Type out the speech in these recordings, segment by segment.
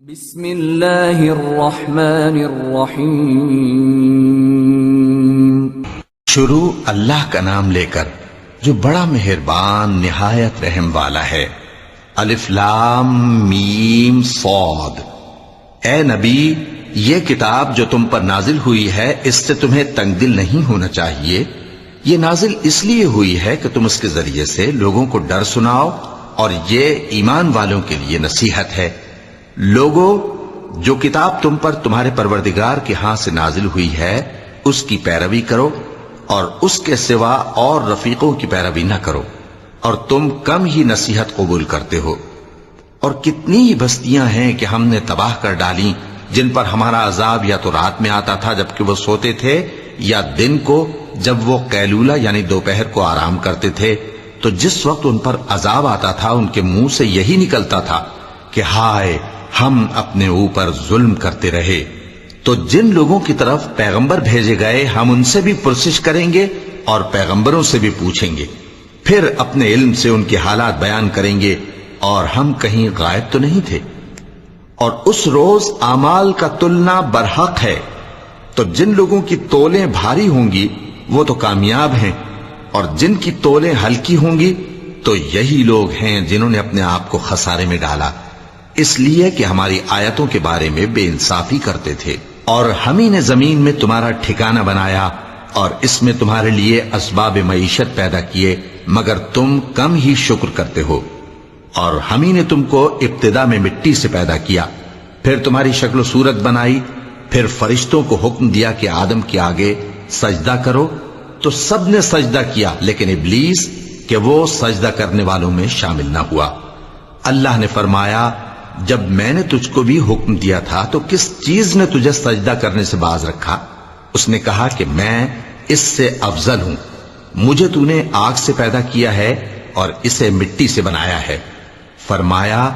بسم اللہ الرحمن الرحیم۔ شروع اللہ کا نام لے کر جو بڑا مہربان نہایت رحم والا ہے۔ الف لام میم صاد۔ اے نبی، یہ کتاب جو تم پر نازل ہوئی ہے اس سے تمہیں تنگ دل نہیں ہونا چاہیے۔ یہ نازل اس لیے ہوئی ہے کہ تم اس کے ذریعے سے لوگوں کو ڈر سناؤ، اور یہ ایمان والوں کے لیے نصیحت ہے۔ لوگو، جو کتاب تم پر تمہارے پروردگار کے ہاں سے نازل ہوئی ہے اس کی پیروی کرو، اور اس کے سوا اور رفیقوں کی پیروی نہ کرو، اور تم کم ہی نصیحت قبول کرتے ہو۔ اور کتنی ہی بستیاں ہیں کہ ہم نے تباہ کر ڈالیں جن پر ہمارا عذاب یا تو رات میں آتا تھا جبکہ وہ سوتے تھے، یا دن کو جب وہ قیلولہ یعنی دوپہر کو آرام کرتے تھے، تو جس وقت ان پر عذاب آتا تھا ان کے منہ سے یہی نکلتا تھا کہ ہائے، ہم اپنے اوپر ظلم کرتے رہے۔ تو جن لوگوں کی طرف پیغمبر بھیجے گئے ہم ان سے بھی پرسش کریں گے اور پیغمبروں سے بھی پوچھیں گے، پھر اپنے علم سے ان کے حالات بیان کریں گے، اور ہم کہیں غائب تو نہیں تھے۔ اور اس روز اعمال کا تلنا برحق ہے، تو جن لوگوں کی تولیں بھاری ہوں گی وہ تو کامیاب ہیں، اور جن کی تولیں ہلکی ہوں گی تو یہی لوگ ہیں جنہوں نے اپنے آپ کو خسارے میں ڈالا، اس لیے کہ ہماری آیتوں کے بارے میں بے انصافی کرتے تھے۔ اور ہم ہی نے زمین میں تمہارا ٹھکانہ بنایا، اور اس میں تمہارے لیے اسباب معیشت پیدا کیے، مگر تم کم ہی شکر کرتے ہو۔ اور ہم ہی نے تم کو ابتدا میں مٹی سے پیدا کیا، پھر تمہاری شکل و صورت بنائی، پھر فرشتوں کو حکم دیا کہ آدم کے آگے سجدہ کرو، تو سب نے سجدہ کیا لیکن ابلیس کہ وہ سجدہ کرنے والوں میں شامل نہ ہوا۔ اللہ نے فرمایا، جب میں نے تجھ کو بھی حکم دیا تھا تو کس چیز نے تجھے سجدہ کرنے سے باز رکھا؟ اس نے کہا کہ میں اس سے افضل ہوں، مجھے تو نے آگ سے پیدا کیا ہے اور اسے مٹی سے بنایا ہے۔ فرمایا،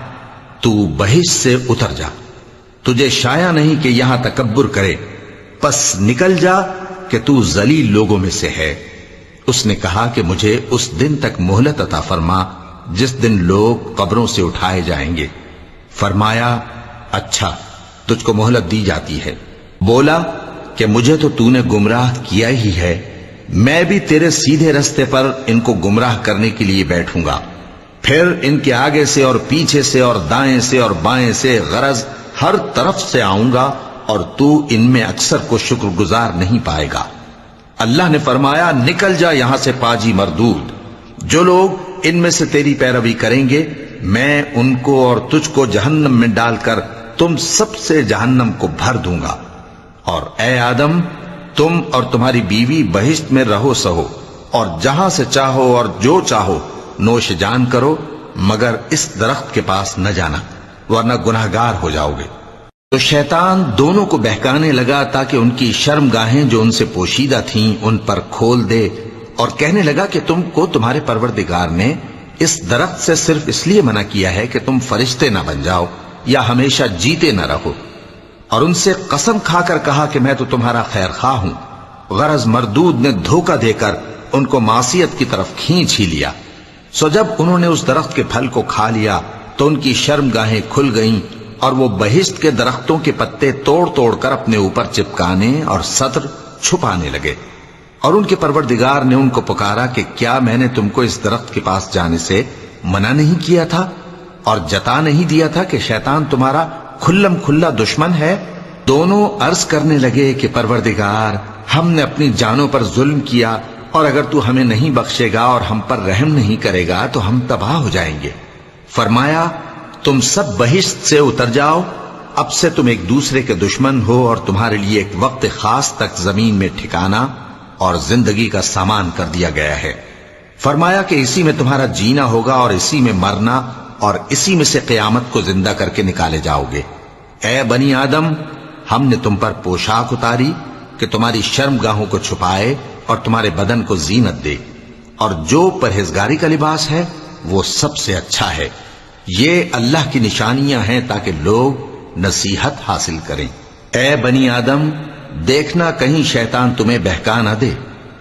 تو بہشت سے اتر جا، تجھے شایع نہیں کہ یہاں تکبر کرے، پس نکل جا کہ تو ذلیل لوگوں میں سے ہے۔ اس نے کہا کہ مجھے اس دن تک مہلت عطا فرما جس دن لوگ قبروں سے اٹھائے جائیں گے۔ فرمایا، اچھا، تجھ کو مہلت دی جاتی ہے۔ بولا کہ مجھے تو نے گمراہ کیا ہی ہے، میں بھی تیرے سیدھے رستے پر ان کو گمراہ کرنے کے لیے بیٹھوں گا، پھر ان کے آگے سے اور پیچھے سے اور دائیں سے اور بائیں سے، غرض ہر طرف سے آؤں گا، اور تو ان میں اکثر کو شکر گزار نہیں پائے گا۔ اللہ نے فرمایا، نکل جا یہاں سے پاجی مردود، جو لوگ ان میں سے تیری پیروی کریں گے میں ان کو اور تجھ کو جہنم میں ڈال کر تم سب سے جہنم کو بھر دوں گا۔ اور اے آدم، تم اور تمہاری بیوی بہشت میں رہو سہو، اور جہاں سے چاہو اور جو چاہو نوش جان کرو، مگر اس درخت کے پاس نہ جانا ورنہ گناہگار ہو جاؤ گے۔ تو شیطان دونوں کو بہکانے لگا تاکہ ان کی شرم گاہیں جو ان سے پوشیدہ تھیں ان پر کھول دے، اور کہنے لگا کہ تم کو تمہارے پروردگار نے اس درخت سے صرف اس لیے منع کیا ہے کہ تم فرشتے نہ بن جاؤ یا ہمیشہ جیتے نہ رہو۔ اور ان سے قسم کھا کر کہا کہ میں تو تمہارا خیر خواہ ہوں۔ غرض مردود نے دھوکہ دے کر ان کو معصیت کی طرف کھینچ ہی لیا۔ سو جب انہوں نے اس درخت کے پھل کو کھا لیا تو ان کی شرم گاہیں کھل گئیں، اور وہ بہشت کے درختوں کے پتے توڑ توڑ کر اپنے اوپر چپکانے اور سطر چھپانے لگے۔ اور ان کے پروردگار نے ان کو پکارا کہ کیا میں نے تم کو اس درخت کے پاس جانے سے منع نہیں کیا تھا، اور جتا نہیں دیا تھا کہ شیطان تمہارا کھلم کھلا دشمن ہے؟ دونوں عرض کرنے لگے کہ پروردگار، ہم نے اپنی جانوں پر ظلم کیا، اور اگر تو ہمیں نہیں بخشے گا اور ہم پر رحم نہیں کرے گا تو ہم تباہ ہو جائیں گے۔ فرمایا، تم سب بہشت سے اتر جاؤ، اب سے تم ایک دوسرے کے دشمن ہو، اور تمہارے لیے ایک وقت خاص تک زمین میں ٹھکانا اور زندگی کا سامان کر دیا گیا ہے۔ فرمایا کہ اسی میں تمہارا جینا ہوگا اور اسی میں مرنا، اور اسی میں سے قیامت کو زندہ کر کے نکالے جاؤ گے۔ اے بنی آدم، ہم نے تم پر پوشاک اتاری کہ تمہاری شرم گاہوں کو چھپائے اور تمہارے بدن کو زینت دے، اور جو پرہیزگاری کا لباس ہے وہ سب سے اچھا ہے۔ یہ اللہ کی نشانیاں ہیں تاکہ لوگ نصیحت حاصل کریں۔ اے بنی آدم، دیکھنا کہیں شیطان تمہیں بہکا نہ دے،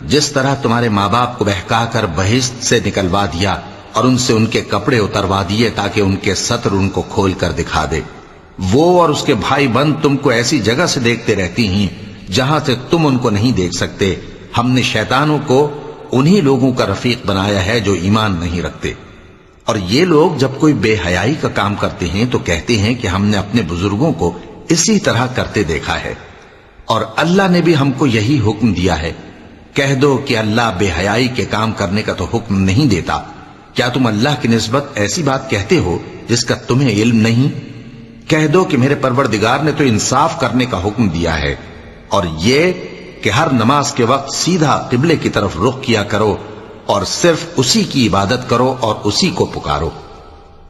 جس طرح تمہارے ماں باپ کو بہکا کر بہشت سے نکلوا دیا اور ان سے ان کے کپڑے اتروا دیے تاکہ ان کے ستر ان کو کھول کر دکھا دے۔ وہ اور اس کے بھائی بند تم کو ایسی جگہ سے دیکھتے رہتی ہیں جہاں سے تم ان کو نہیں دیکھ سکتے. ہم نے شیطانوں کو انہی لوگوں کا رفیق بنایا ہے جو ایمان نہیں رکھتے. اور یہ لوگ جب کوئی بے حیائی کا کام کرتے ہیں تو کہتے ہیں کہ ہم نے اپنے بزرگوں کو اسی طرح کرتے دیکھا ہے، اور اللہ نے بھی ہم کو یہی حکم دیا ہے. کہہ دو کہ اللہ بے حیائی کے کام کرنے کا تو حکم نہیں دیتا. کیا تم اللہ کی نسبت ایسی بات کہتے ہو جس کا تمہیں علم نہیں؟ کہہ دو کہ میرے پروردگار نے تو انصاف کرنے کا حکم دیا ہے، اور یہ کہ ہر نماز کے وقت سیدھا قبلے کی طرف رخ کیا کرو اور صرف اسی کی عبادت کرو اور اسی کو پکارو.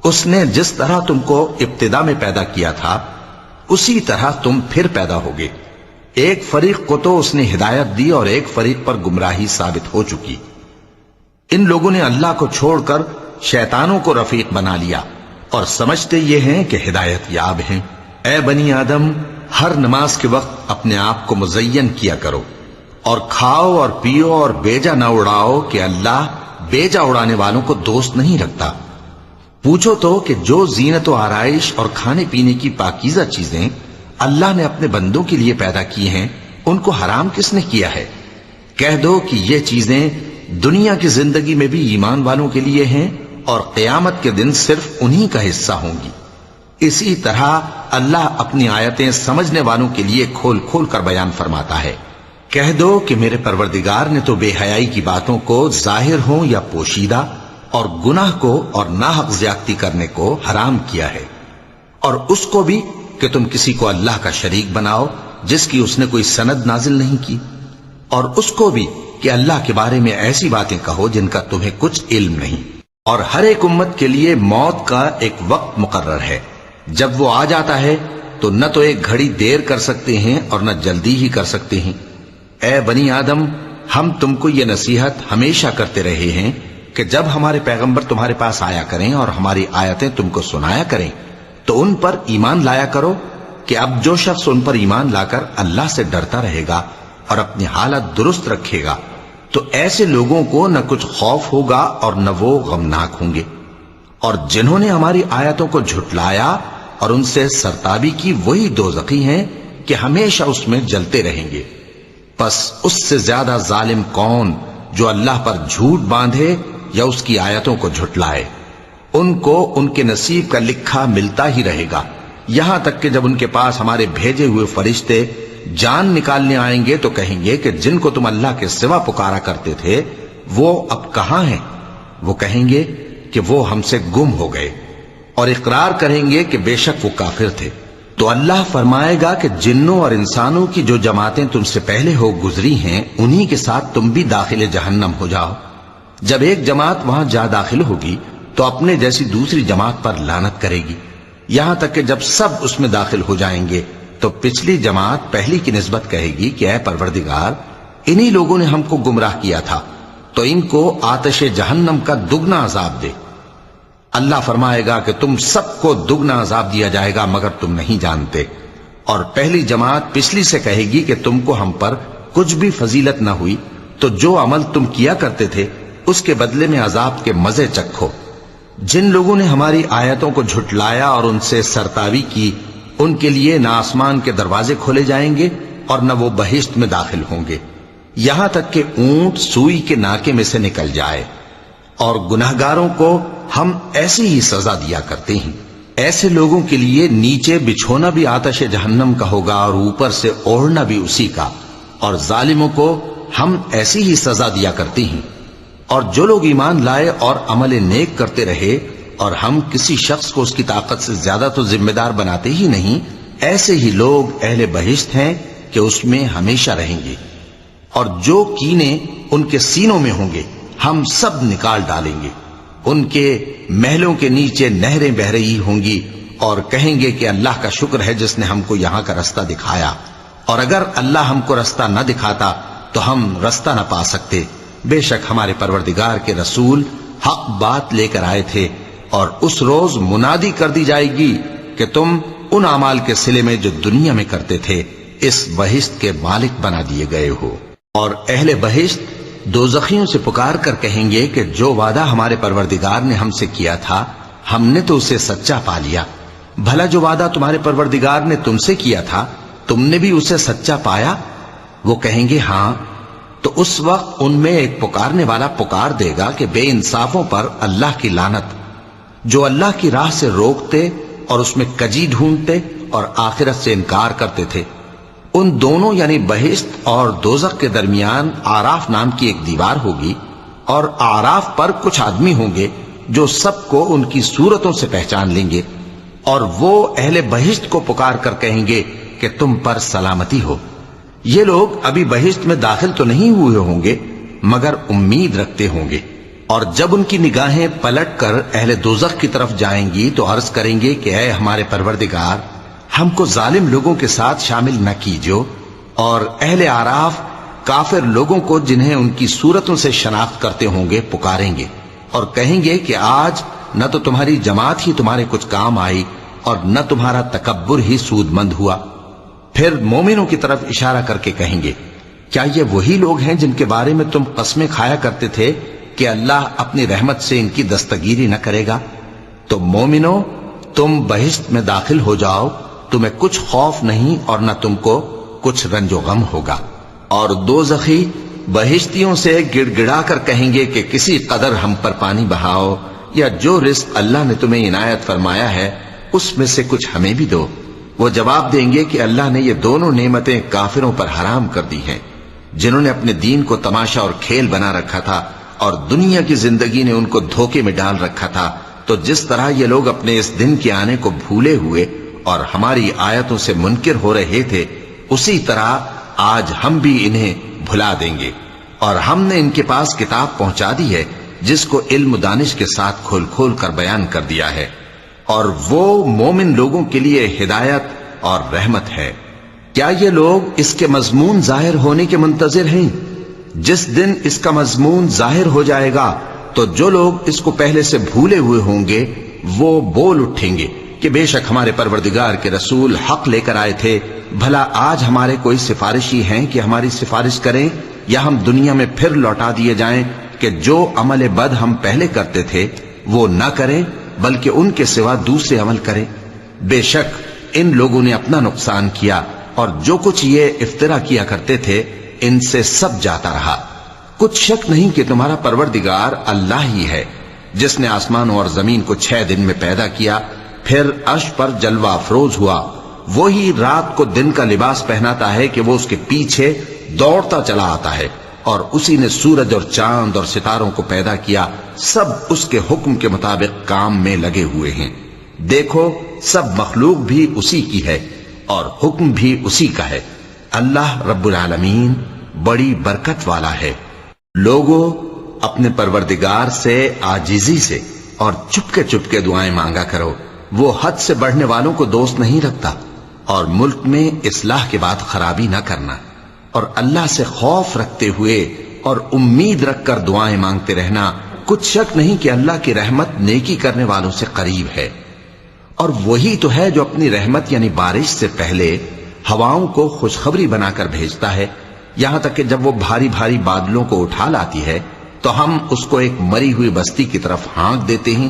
اس نے جس طرح تم کو ابتدا میں پیدا کیا تھا اسی طرح تم پھر پیدا ہوگے. ایک فریق کو تو اس نے ہدایت دی اور ایک فریق پر گمراہی ثابت ہو چکی. ان لوگوں نے اللہ کو چھوڑ کر شیطانوں کو رفیق بنا لیا اور سمجھتے یہ ہیں کہ ہدایت یاب ہیں. اے بنی آدم، ہر نماز کے وقت اپنے آپ کو مزین کیا کرو اور کھاؤ اور پیو اور بیجا نہ اڑاؤ کہ اللہ بیجا اڑانے والوں کو دوست نہیں رکھتا. پوچھو تو کہ جو زینت و آرائش اور کھانے پینے کی پاکیزہ چیزیں اللہ نے اپنے بندوں کے لیے پیدا کی ہیں ان کو حرام کس نے کیا ہے؟ کہہ دو کہ یہ چیزیں دنیا کی زندگی میں بھی ایمان والوں کے لیے ہیں اور قیامت کے دن صرف انہی کا حصہ ہوں گی. اسی طرح اللہ اپنی آیتیں سمجھنے والوں کے لیے کھول کھول کر بیان فرماتا ہے. کہہ دو کہ میرے پروردگار نے تو بے حیائی کی باتوں کو ظاہر ہوں یا پوشیدہ اور گناہ کو اور ناحق زیادتی کرنے کو حرام کیا ہے، اور اس کو بھی کہ تم کسی کو اللہ کا شریک بناؤ جس کی اس نے کوئی سند نازل نہیں کی، اور اس کو بھی کہ اللہ کے بارے میں ایسی باتیں کہو جن کا تمہیں کچھ علم نہیں. اور ہر ایک امت کے لیے موت کا ایک وقت مقرر ہے. جب وہ آ جاتا ہے تو نہ تو ایک گھڑی دیر کر سکتے ہیں اور نہ جلدی ہی کر سکتے ہیں. اے بنی آدم، ہم تم کو یہ نصیحت ہمیشہ کرتے رہے ہیں کہ جب ہمارے پیغمبر تمہارے پاس آیا کریں اور ہماری آیتیں تم کو سنایا کریں تو ان پر ایمان لایا کرو کہ اب جو شخص ان پر ایمان لا کر اللہ سے ڈرتا رہے گا اور اپنی حالت درست رکھے گا تو ایسے لوگوں کو نہ کچھ خوف ہوگا اور نہ وہ غمناک ہوں گے. اور جنہوں نے ہماری آیتوں کو جھٹلایا اور ان سے سرتابی کی وہی دوزخی ہیں کہ ہمیشہ اس میں جلتے رہیں گے. پس اس سے زیادہ ظالم کون جو اللہ پر جھوٹ باندھے یا اس کی آیتوں کو جھٹلائے. ان کو ان کے نصیب کا لکھا ملتا ہی رہے گا، یہاں تک کہ جب ان کے پاس ہمارے بھیجے ہوئے فرشتے جان نکالنے آئیں گے تو کہیں گے کہ جن کو تم اللہ کے سوا پکارا کرتے تھے وہ اب کہاں ہیں؟ وہ کہیں گے کہ وہ ہم سے گم ہو گئے، اور اقرار کریں گے کہ بے شک وہ کافر تھے. تو اللہ فرمائے گا کہ جنوں اور انسانوں کی جو جماعتیں تم سے پہلے ہو گزری ہیں انہی کے ساتھ تم بھی داخل جہنم ہو جاؤ. جب ایک جماعت وہاں جا داخل ہوگی تو اپنے جیسی دوسری جماعت پر لعنت کرے گی، یہاں تک کہ جب سب اس میں داخل ہو جائیں گے تو پچھلی جماعت پہلی کی نسبت کہے گی کہ اے پروردگار، انہی لوگوں نے ہم کو گمراہ کیا تھا تو ان کو آتش جہنم کا دگنا عذاب دے. اللہ فرمائے گا کہ تم سب کو دگنا عذاب دیا جائے گا مگر تم نہیں جانتے. اور پہلی جماعت پچھلی سے کہے گی کہ تم کو ہم پر کچھ بھی فضیلت نہ ہوئی تو جو عمل تم کیا کرتے تھے اس کے بدلے میں عذاب کے مزے چکھو. جن لوگوں نے ہماری آیتوں کو جھٹلایا اور ان سے سرتاوی کی ان کے لیے نہ آسمان کے دروازے کھولے جائیں گے اور نہ وہ بہشت میں داخل ہوں گے، یہاں تک کہ اونٹ سوئی کے ناکے میں سے نکل جائے. اور گناہگاروں کو ہم ایسی ہی سزا دیا کرتے ہیں. ایسے لوگوں کے لیے نیچے بچھونا بھی آتش جہنم کا ہوگا اور اوپر سے اوڑھنا بھی اسی کا، اور ظالموں کو ہم ایسی ہی سزا دیا کرتے ہیں. اور جو لوگ ایمان لائے اور عمل نیک کرتے رہے اور ہم کسی شخص کو اس کی طاقت سے زیادہ تو ذمہ دار بناتے ہی نہیں، ایسے ہی لوگ اہل بہشت ہیں کہ اس میں ہمیشہ رہیں گے. اور جو کینے ان کے سینوں میں ہوں گے ہم سب نکال ڈالیں گے. ان کے محلوں کے نیچے نہریں بہ رہی ہوں گی اور کہیں گے کہ اللہ کا شکر ہے جس نے ہم کو یہاں کا رستہ دکھایا، اور اگر اللہ ہم کو رستہ نہ دکھاتا تو ہم رستہ نہ پا سکتے. بے شک ہمارے پروردگار کے رسول حق بات لے کر آئے تھے، اور اس روز منادی کر دی جائے گی کہ تم ان اعمال کے صلے میں جو دنیا میں کرتے تھے اس بہشت کے مالک بنا دیے گئے ہو. اور اہل بہشت دوزخیوں سے پکار کر کہیں گے کہ جو وعدہ ہمارے پروردگار نے ہم سے کیا تھا ہم نے تو اسے سچا پا لیا، بھلا جو وعدہ تمہارے پروردگار نے تم سے کیا تھا تم نے بھی اسے سچا پایا؟ وہ کہیں گے ہاں، تو اس وقت ان میں ایک پکارنے والا پکار دے گا کہ بے انصافوں پر اللہ کی لعنت، جو اللہ کی راہ سے روکتے اور اس میں کجی ڈھونڈتے اور آخرت سے انکار کرتے تھے۔ ان دونوں یعنی بہشت اور دوزخ کے درمیان آراف نام کی ایک دیوار ہوگی، اور آراف پر کچھ آدمی ہوں گے جو سب کو ان کی صورتوں سے پہچان لیں گے، اور وہ اہل بہشت کو پکار کر کہیں گے کہ تم پر سلامتی ہو۔ یہ لوگ ابھی بہشت میں داخل تو نہیں ہوئے ہوں گے مگر امید رکھتے ہوں گے، اور جب ان کی نگاہیں پلٹ کر اہل دوزخ کی طرف جائیں گی تو عرض کریں گے کہ اے ہمارے پروردگار، ہم کو ظالم لوگوں کے ساتھ شامل نہ کیجو۔ اور اہل آراف کافر لوگوں کو جنہیں ان کی صورتوں سے شناخت کرتے ہوں گے پکاریں گے اور کہیں گے کہ آج نہ تو تمہاری جماعت ہی تمہارے کچھ کام آئی اور نہ تمہارا تکبر ہی سود مند ہوا۔ پھر مومنوں کی طرف اشارہ کر کے کہیں گے، کیا یہ وہی لوگ ہیں جن کے بارے میں تم قسمیں کھایا کرتے تھے کہ اللہ اپنی رحمت سے ان کی دستگیری نہ کرے گا؟ تو مومنوں، تم بہشت میں داخل ہو جاؤ، تمہیں کچھ خوف نہیں اور نہ تم کو کچھ رنج و غم ہوگا۔ اور دوزخی بہشتیوں سے گڑ گڑا کر کہیں گے کہ کسی قدر ہم پر پانی بہاؤ، یا جو رزق اللہ نے تمہیں عنایت فرمایا ہے اس میں سے کچھ ہمیں بھی دو۔ وہ جواب دیں گے کہ اللہ نے یہ دونوں نعمتیں کافروں پر حرام کر دی ہیں، جنہوں نے اپنے دین کو تماشا اور کھیل بنا رکھا تھا اور دنیا کی زندگی نے ان کو دھوکے میں ڈال رکھا تھا۔ تو جس طرح یہ لوگ اپنے اس دن کے آنے کو بھولے ہوئے اور ہماری آیتوں سے منکر ہو رہے تھے، اسی طرح آج ہم بھی انہیں بھلا دیں گے۔ اور ہم نے ان کے پاس کتاب پہنچا دی ہے جس کو علم و دانش کے ساتھ کھول کھول کر بیان کر دیا ہے، اور وہ مومن لوگوں کے لیے ہدایت اور رحمت ہے۔ کیا یہ لوگ اس کے مضمون ظاہر ہونے کے منتظر ہیں؟ جس دن اس کا مضمون ظاہر ہو جائے گا تو جو لوگ اس کو پہلے سے بھولے ہوئے ہوں گے وہ بول اٹھیں گے کہ بے شک ہمارے پروردگار کے رسول حق لے کر آئے تھے، بھلا آج ہمارے کوئی سفارشی ہیں کہ ہماری سفارش کریں، یا ہم دنیا میں پھر لوٹا دیے جائیں کہ جو عمل بد ہم پہلے کرتے تھے وہ نہ کریں بلکہ ان کے سوا دوسرے عمل کریں۔ بے شک ان لوگوں نے اپنا نقصان کیا، اور جو کچھ یہ افترا کیا کرتے تھے ان سے سب جاتا رہا۔ کچھ شک نہیں کہ تمہارا پروردگار اللہ ہی ہے جس نے آسمانوں اور زمین کو 6 دن میں پیدا کیا، پھر عرش پر جلوہ افروز ہوا۔ وہی رات کو دن کا لباس پہناتا ہے کہ وہ اس کے پیچھے دوڑتا چلا آتا ہے، اور اسی نے سورج اور چاند اور ستاروں کو پیدا کیا، سب اس کے حکم کے مطابق کام میں لگے ہوئے ہیں۔ دیکھو سب مخلوق بھی اسی کی ہے اور حکم بھی اسی کا ہے۔ اللہ رب العالمین بڑی برکت والا ہے۔ لوگوں، اپنے پروردگار سے عاجزی سے اور چپکے دعائیں مانگا کرو، وہ حد سے بڑھنے والوں کو دوست نہیں رکھتا، اور ملک میں اصلاح کے بعد خرابی نہ کرنا، اور اللہ سے خوف رکھتے ہوئے اور امید رکھ کر دعائیں مانگتے رہنا۔ کچھ شک نہیں کہ اللہ کی رحمت نیکی کرنے والوں سے قریب ہے، اور وہی تو ہے جو اپنی رحمت یعنی بارش سے پہلے ہواؤں کو خوشخبری بنا کر بھیجتا ہے، یہاں تک کہ جب وہ بھاری بھاری بادلوں کو اٹھا لاتی ہے تو ہم اس کو ایک مری ہوئی بستی کی طرف ہانک دیتے ہیں،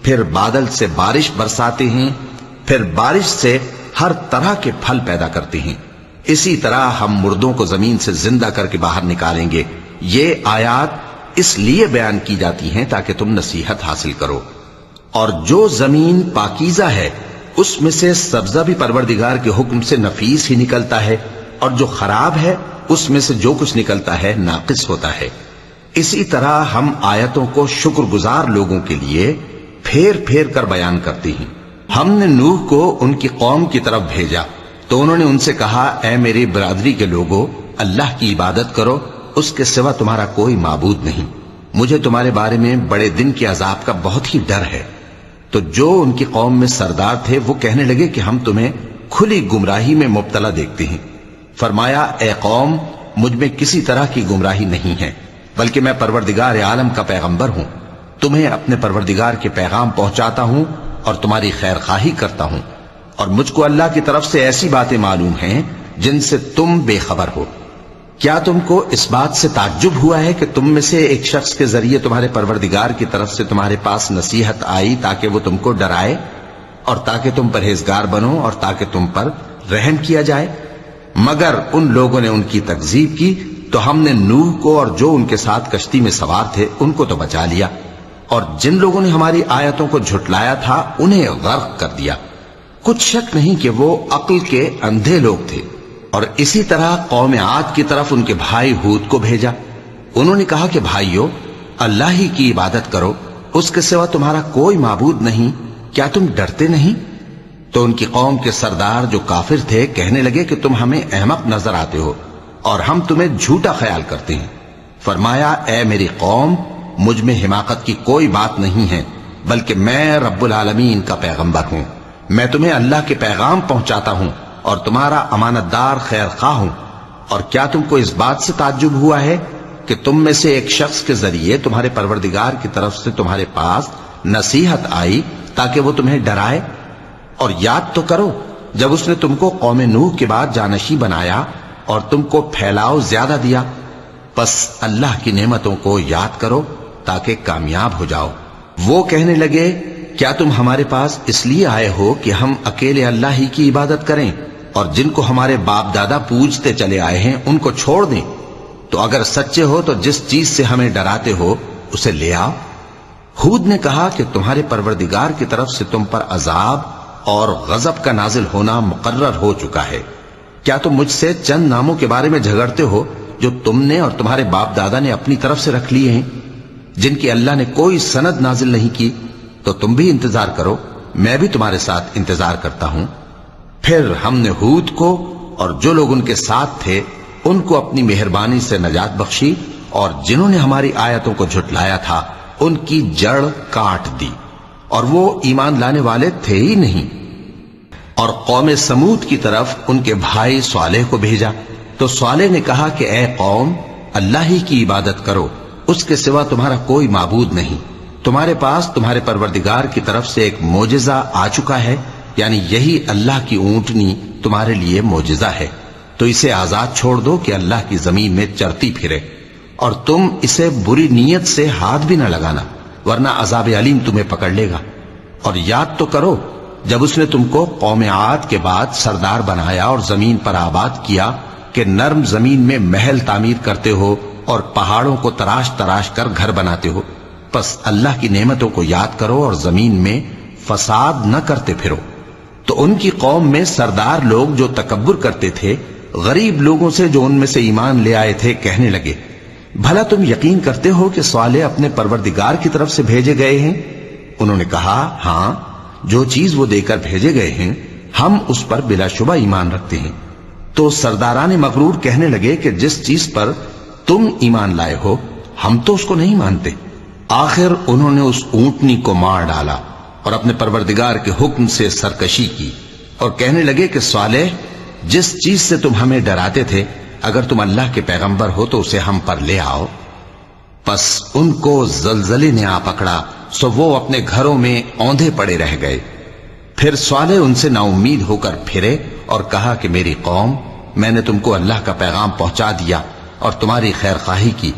پھر بادل سے بارش برساتے ہیں، پھر بارش سے ہر طرح کے پھل پیدا کرتے ہیں۔ اسی طرح ہم مردوں کو زمین سے زندہ کر کے باہر نکالیں گے۔ یہ آیات اس لیے بیان کی جاتی ہیں تاکہ تم نصیحت حاصل کرو۔ اور جو زمین پاکیزہ ہے اس میں سے سبزہ بھی پروردگار کے حکم سے نفیس ہی نکلتا ہے، اور جو خراب ہے اس میں سے جو کچھ نکلتا ہے ناقص ہوتا ہے۔ اسی طرح ہم آیتوں کو شکر گزار لوگوں کے لیے پھیر پھیر کر بیان کرتے ہیں۔ ہم نے نوح کو ان کی قوم کی طرف بھیجا تو انہوں نے ان سے کہا، اے میری برادری کے لوگوں، اللہ کی عبادت کرو، اس کے سوا تمہارا کوئی معبود نہیں۔ مجھے تمہارے بارے میں بڑے دن کے عذاب کا بہت ہی ڈر ہے۔ تو جو ان کی قوم میں سردار تھے وہ کہنے لگے کہ ہم تمہیں کھلی گمراہی میں مبتلا دیکھتے ہیں۔ فرمایا، اے قوم، مجھ میں کسی طرح کی گمراہی نہیں ہے، بلکہ میں پروردگار عالم کا پیغمبر ہوں، تمہیں اپنے پروردگار کے پیغام پہنچاتا ہوں اور تمہاری خیر خواہی کرتا ہوں، اور مجھ کو اللہ کی طرف سے ایسی باتیں معلوم ہیں جن سے تم بے خبر ہو۔ کیا تم کو اس بات سے تعجب ہوا ہے کہ تم میں سے ایک شخص کے ذریعے تمہارے پروردگار کی طرف سے تمہارے پاس نصیحت آئی تاکہ وہ تم کو ڈرائے؟ اور تاکہ تم پرہیزگار بنو اور تاکہ تم پر رحم کیا جائے۔ مگر ان لوگوں نے ان کی تکذیب کی تو ہم نے نوح کو اور جو ان کے ساتھ کشتی میں سوار تھے ان کو تو بچا لیا، اور جن لوگوں نے ہماری آیتوں کو جھٹلایا تھا انہیں غرق کر دیا۔ کچھ شک نہیں کہ وہ عقل کے اندھے لوگ تھے۔ اور اسی طرح قوم عاد کی طرف ان کے بھائی ہود کو بھیجا۔ انہوں نے کہا کہ بھائیو، اللہ ہی کی عبادت کرو، اس کے سوا تمہارا کوئی معبود نہیں، کیا تم ڈرتے نہیں؟ تو ان کی قوم کے سردار جو کافر تھے کہنے لگے کہ تم ہمیں احمق نظر آتے ہو اور ہم تمہیں جھوٹا خیال کرتے ہیں۔ فرمایا، اے میری قوم، مجھ میں حماقت کی کوئی بات نہیں ہے، بلکہ میں رب العالمین کا پیغمبر ہوں۔ میں تمہیں اللہ کے پیغام پہنچاتا ہوں اور تمہارا امانت دار خیر خواہ ہوں۔ اور کیا تم کو اس بات سے تعجب ہوا ہے کہ تم میں سے ایک شخص کے ذریعے تمہارے پروردگار کی طرف سے تمہارے پاس نصیحت آئی تاکہ وہ تمہیں ڈرائے؟ اور یاد تو کرو جب اس نے تم کو قوم نوح کے بعد جانشی بنایا اور تم کو پھیلاؤ زیادہ دیا۔ پس اللہ کی نعمتوں کو یاد کرو تاکہ کامیاب ہو جاؤ۔ وہ کہنے لگے، کیا تم ہمارے پاس اس لیے آئے ہو کہ ہم اکیلے اللہ ہی کی عبادت کریں اور جن کو ہمارے باپ دادا پوجتے چلے آئے ہیں ان کو چھوڑ دیں؟ تو اگر سچے ہو تو جس چیز سے ہمیں ڈراتے ہو اسے لے آؤ۔ ہود نے کہا کہ تمہارے پروردگار کی طرف سے تم پر عذاب اور غضب کا نازل ہونا مقرر ہو چکا ہے۔ کیا تم مجھ سے چند ناموں کے بارے میں جھگڑتے ہو جو تم نے اور تمہارے باپ دادا نے اپنی طرف سے رکھ لیے ہیں، جن کی اللہ نے کوئی سند نازل نہیں کی؟ تو تم بھی انتظار کرو، میں بھی تمہارے ساتھ انتظار کرتا ہوں۔ پھر ہم نے ہود کو اور جو لوگ ان کے ساتھ تھے ان کو اپنی مہربانی سے نجات بخشی، اور جنہوں نے ہماری آیتوں کو جھٹلایا تھا ان کی جڑ کاٹ دی، اور وہ ایمان لانے والے تھے ہی نہیں۔ اور قوم سمود کی طرف ان کے بھائی صالح کو بھیجا تو صالح نے کہا کہ اے قوم، اللہ ہی کی عبادت کرو، اس کے سوا تمہارا کوئی معبود نہیں۔ تمہارے پاس تمہارے پروردگار کی طرف سے ایک معجزہ آ چکا ہے، یعنی یہی اللہ کی اونٹنی تمہارے لیے معجزہ ہے، تو اسے آزاد چھوڑ دو کہ اللہ کی زمین میں چرتی پھرے، اور تم اسے بری نیت سے ہاتھ بھی نہ لگانا، ورنہ عذاب علیم تمہیں پکڑ لے گا۔ اور یاد تو کرو جب اس نے تم کو قوم عاد کے بعد سردار بنایا اور زمین پر آباد کیا کہ نرم زمین میں محل تعمیر کرتے ہو اور پہاڑوں کو تراش تراش کر گھر بناتے ہو۔ پس اللہ کی نعمتوں کو یاد کرو اور زمین میں فساد نہ کرتے پھرو۔ تو ان کی قوم میں سردار لوگ جو تکبر کرتے تھے غریب لوگوں سے جو ان میں سے ایمان لے آئے تھے کہنے لگے، بھلا تم یقین کرتے ہو کہ صالح اپنے پروردگار کی طرف سے بھیجے گئے ہیں؟ انہوں نے کہا، ہاں، جو چیز وہ دے کر بھیجے گئے ہیں ہم اس پر بلا شبہ ایمان رکھتے ہیں۔ تو سرداران مغرور کہنے لگے کہ جس چیز پر تم ایمان لائے ہو ہم تو اس کو نہیں مانتے۔ آخر انہوں نے اس اونٹنی کو مار ڈالا اور اپنے پروردگار کے حکم سے سرکشی کی، اور کہنے لگے کہ صالح، جس چیز سے تم ہمیں ڈراتے تھے اگر تم اللہ کے پیغمبر ہو تو اسے ہم پر لے آؤ۔ پس ان کو زلزلے نے آ پکڑا، سو وہ اپنے گھروں میں اوندھے پڑے رہ گئے۔ پھر صالح ان سے نا امید ہو کر پھرے اور کہا کہ میری قوم، میں نے تم کو اللہ کا پیغام پہنچا دیا اور تمہاری خیر خواہی کی،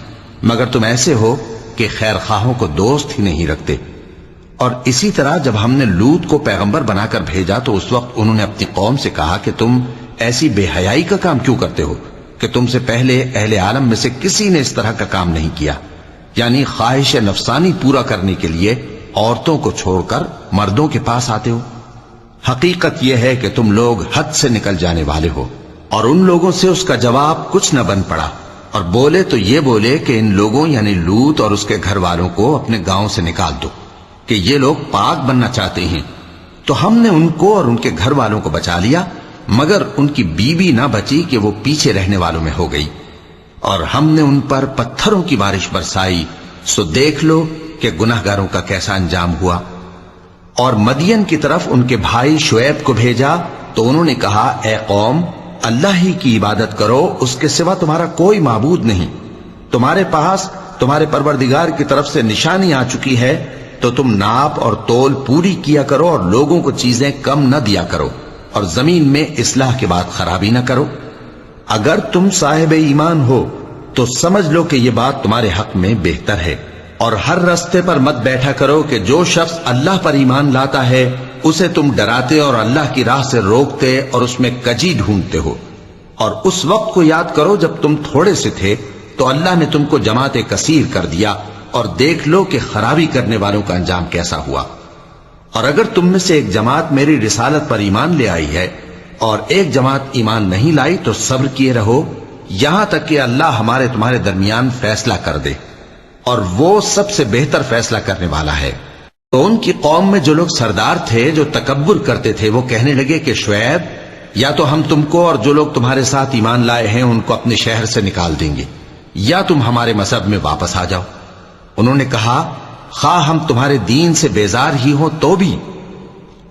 مگر تم ایسے ہو کہ خیر خواہوں کو دوست ہی نہیں رکھتے۔ اور اسی طرح جب ہم نے لوط کو پیغمبر بنا کر بھیجا تو اس وقت انہوں نے اپنی قوم سے کہا کہ تم ایسی بے حیائی کا کام کیوں کرتے ہو کہ تم سے پہلے اہل عالم میں سے کسی نے اس طرح کا کام نہیں کیا، یعنی خواہش نفسانی پورا کرنے کے لیے عورتوں کو چھوڑ کر مردوں کے پاس آتے ہو۔ حقیقت یہ ہے کہ تم لوگ حد سے نکل جانے والے ہو۔ اور ان لوگوں سے اس کا جواب کچھ نہ بن پڑا، اور بولے تو یہ بولے کہ ان لوگوں یعنی لوط اور اس کے گھر والوں کو اپنے گاؤں سے نکال دو کہ یہ لوگ پاک بننا چاہتے ہیں۔ تو ہم نے ان کو اور ان کے گھر والوں کو بچا لیا، مگر ان کی بیوی نہ بچی کہ وہ پیچھے رہنے والوں میں ہو گئی۔ اور ہم نے ان پر پتھروں کی بارش برسائی، سو دیکھ لو کہ گناہگاروں کا کیسا انجام ہوا۔ اور مدین کی طرف ان کے بھائی شعیب کو بھیجا تو انہوں نے کہا، اے قوم، اللہ ہی کی عبادت کرو، اس کے سوا تمہارا کوئی معبود نہیں۔ تمہارے پاس تمہارے پروردگار کی طرف سے نشانی آ چکی ہے، تو تم ناپ اور تول پوری کیا کرو اور لوگوں کو چیزیں کم نہ دیا کرو، اور زمین میں اصلاح کے بعد خرابی نہ کرو۔ اگر تم صاحب ایمان ہو تو سمجھ لو کہ یہ بات تمہارے حق میں بہتر ہے، اور ہر رستے پر مت بیٹھا کرو کہ جو شخص اللہ پر ایمان لاتا ہے اسے تم ڈراتے اور اللہ کی راہ سے روکتے اور اس میں کجی ڈھونڈتے ہو. اور اس وقت کو یاد کرو جب تم تھوڑے سے تھے تو اللہ نے تم کو جماعت کثیر کر دیا، اور دیکھ لو کہ خرابی کرنے والوں کا انجام کیسا ہوا. اور اگر تم میں سے ایک جماعت میری رسالت پر ایمان لے آئی ہے اور ایک جماعت ایمان نہیں لائی تو صبر کیے رہو یہاں تک کہ اللہ ہمارے تمہارے درمیان فیصلہ کر دے، اور وہ سب سے بہتر فیصلہ کرنے والا ہے. تو ان کی قوم میں جو لوگ سردار تھے جو تکبر کرتے تھے وہ کہنے لگے کہ شعیب، یا تو ہم تم کو اور جو لوگ تمہارے ساتھ ایمان لائے ہیں ان کو اپنے شہر سے نکال دیں گے، یا تم ہمارے مذہب میں واپس آ جاؤ. انہوں نے کہا خواہ ہم تمہارے دین سے بیزار ہی ہوں تو بھی،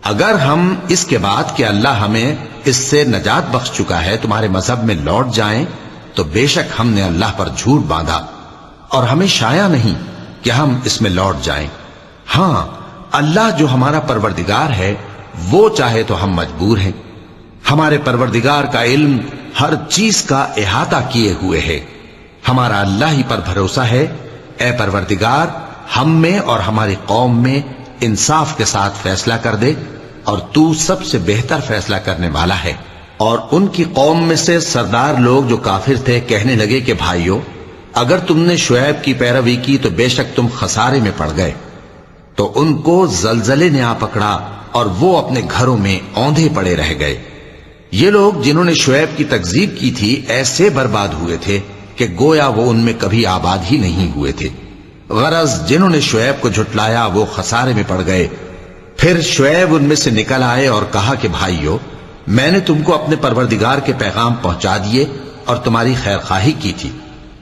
اگر ہم اس کے بعد کہ اللہ ہمیں اس سے نجات بخش چکا ہے تمہارے مذہب میں لوٹ جائیں تو بے شک ہم نے اللہ پر جھوٹ باندھا، اور ہمیں شایع نہیں کہ ہم اس میں لوٹ جائیں. ہاں اللہ جو ہمارا پروردگار ہے وہ چاہے تو ہم مجبور ہیں. ہمارے پروردگار کا علم ہر چیز کا احاطہ کیے ہوئے ہے. ہمارا اللہ ہی پر بھروسہ ہے. اے پروردگار، ہم میں اور ہماری قوم میں انصاف کے ساتھ فیصلہ کر دے، اور تو سب سے بہتر فیصلہ کرنے والا ہے. اور ان کی قوم میں سے سردار لوگ جو کافر تھے کہنے لگے کہ بھائیو، اگر تم نے شعیب کی پیروی کی تو بے شک تم خسارے میں پڑ گئے. تو ان کو زلزلے نے آ پکڑا اور وہ اپنے گھروں میں اوندھے پڑے رہ گئے. یہ لوگ جنہوں نے شعیب کی تکذیب کی تھی ایسے برباد ہوئے تھے کہ گویا وہ ان میں کبھی آباد ہی نہیں ہوئے تھے. غرض جنہوں نے شعیب کو جھٹلایا وہ خسارے میں پڑ گئے. پھر شعیب ان میں سے نکل آئے اور کہا کہ بھائیو، میں نے تم کو اپنے پروردگار کے پیغام پہنچا دیے اور تمہاری خیر خواہی کی تھی،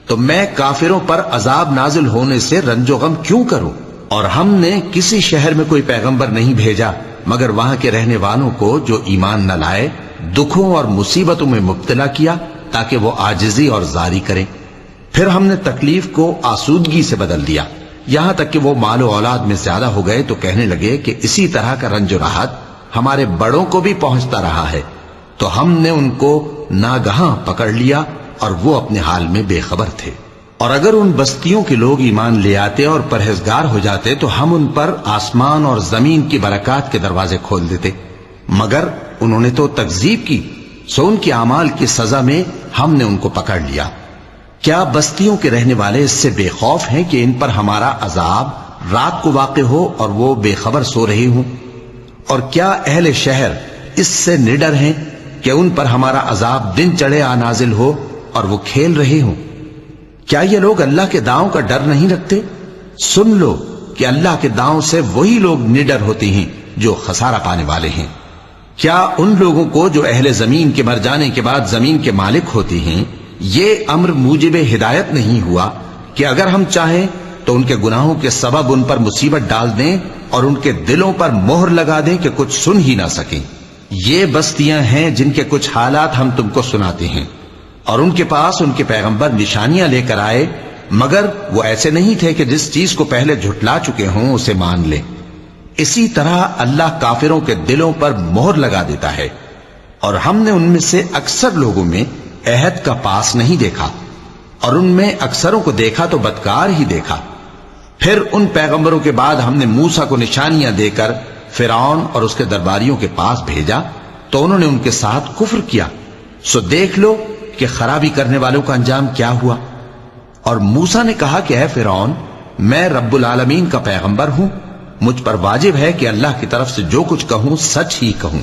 تو میں کافروں پر عذاب نازل ہونے سے رنج و غم کیوں کروں؟ اور ہم نے کسی شہر میں کوئی پیغمبر نہیں بھیجا مگر وہاں کے رہنے والوں کو جو ایمان نہ لائے دکھوں اور مصیبتوں میں مبتلا کیا تاکہ وہ عاجزی اور زاری کریں. پھر ہم نے تکلیف کو آسودگی سے بدل دیا، یہاں تک کہ وہ مال و اولاد میں زیادہ ہو گئے تو کہنے لگے کہ اسی طرح کا رنج و راحت ہمارے بڑوں کو بھی پہنچتا رہا ہے. تو ہم نے ان کو ناگہاں پکڑ لیا اور وہ اپنے حال میں بے خبر تھے. اور اگر ان بستیوں کے لوگ ایمان لے آتے اور پرہیزگار ہو جاتے تو ہم ان پر آسمان اور زمین کی برکات کے دروازے کھول دیتے، مگر انہوں نے تو تکذیب کی، سو ان کے اعمال کی سزا میں ہم نے ان کو پکڑ لیا. کیا بستیوں کے رہنے والے اس سے بے خوف ہیں کہ ان پر ہمارا عذاب رات کو واقع ہو اور وہ بے خبر سو رہے ہوں؟ اور کیا اہل شہر اس سے نڈر ہیں کہ ان پر ہمارا عذاب دن چڑھے آ نازل ہو اور وہ کھیل رہے ہوں؟ کیا یہ لوگ اللہ کے داؤں کا ڈر نہیں رکھتے؟ سن لو کہ اللہ کے داؤں سے وہی لوگ نڈر ہوتے ہیں جو خسارہ پانے والے ہیں. کیا ان لوگوں کو جو اہل زمین کے مر جانے کے بعد زمین کے مالک ہوتے ہیں یہ امر موجب ہدایت نہیں ہوا کہ اگر ہم چاہیں تو ان کے گناہوں کے سبب ان پر مصیبت ڈال دیں اور ان کے دلوں پر مہر لگا دیں کہ کچھ سن ہی نہ سکیں؟ یہ بستیاں ہیں جن کے کچھ حالات ہم تم کو سناتے ہیں، اور ان کے پاس ان کے پیغمبر نشانیاں لے کر آئے، مگر وہ ایسے نہیں تھے کہ جس چیز کو پہلے جھٹلا چکے ہوں اسے مان لیں. اسی طرح اللہ کافروں کے دلوں پر مہر لگا دیتا ہے. اور ہم نے ان میں سے اکثر لوگوں میں عہد کا پاس نہیں دیکھا، اور ان میں اکثروں کو دیکھا تو بدکار ہی دیکھا. پھر ان پیغمبروں کے بعد ہم نے موسیٰ کو نشانیاں دے کر فرعون اور اس کے درباریوں کے پاس بھیجا تو انہوں نے ان کے ساتھ کفر کیا. سو دیکھ لو کہ خرابی کرنے والوں کا انجام کیا ہوا. اور موسیٰ نے کہا کہ اے فرعون، میں رب العالمین کا پیغمبر ہوں، مجھ پر واجب ہے کہ اللہ کی طرف سے جو کچھ کہوں سچ ہی کہوں.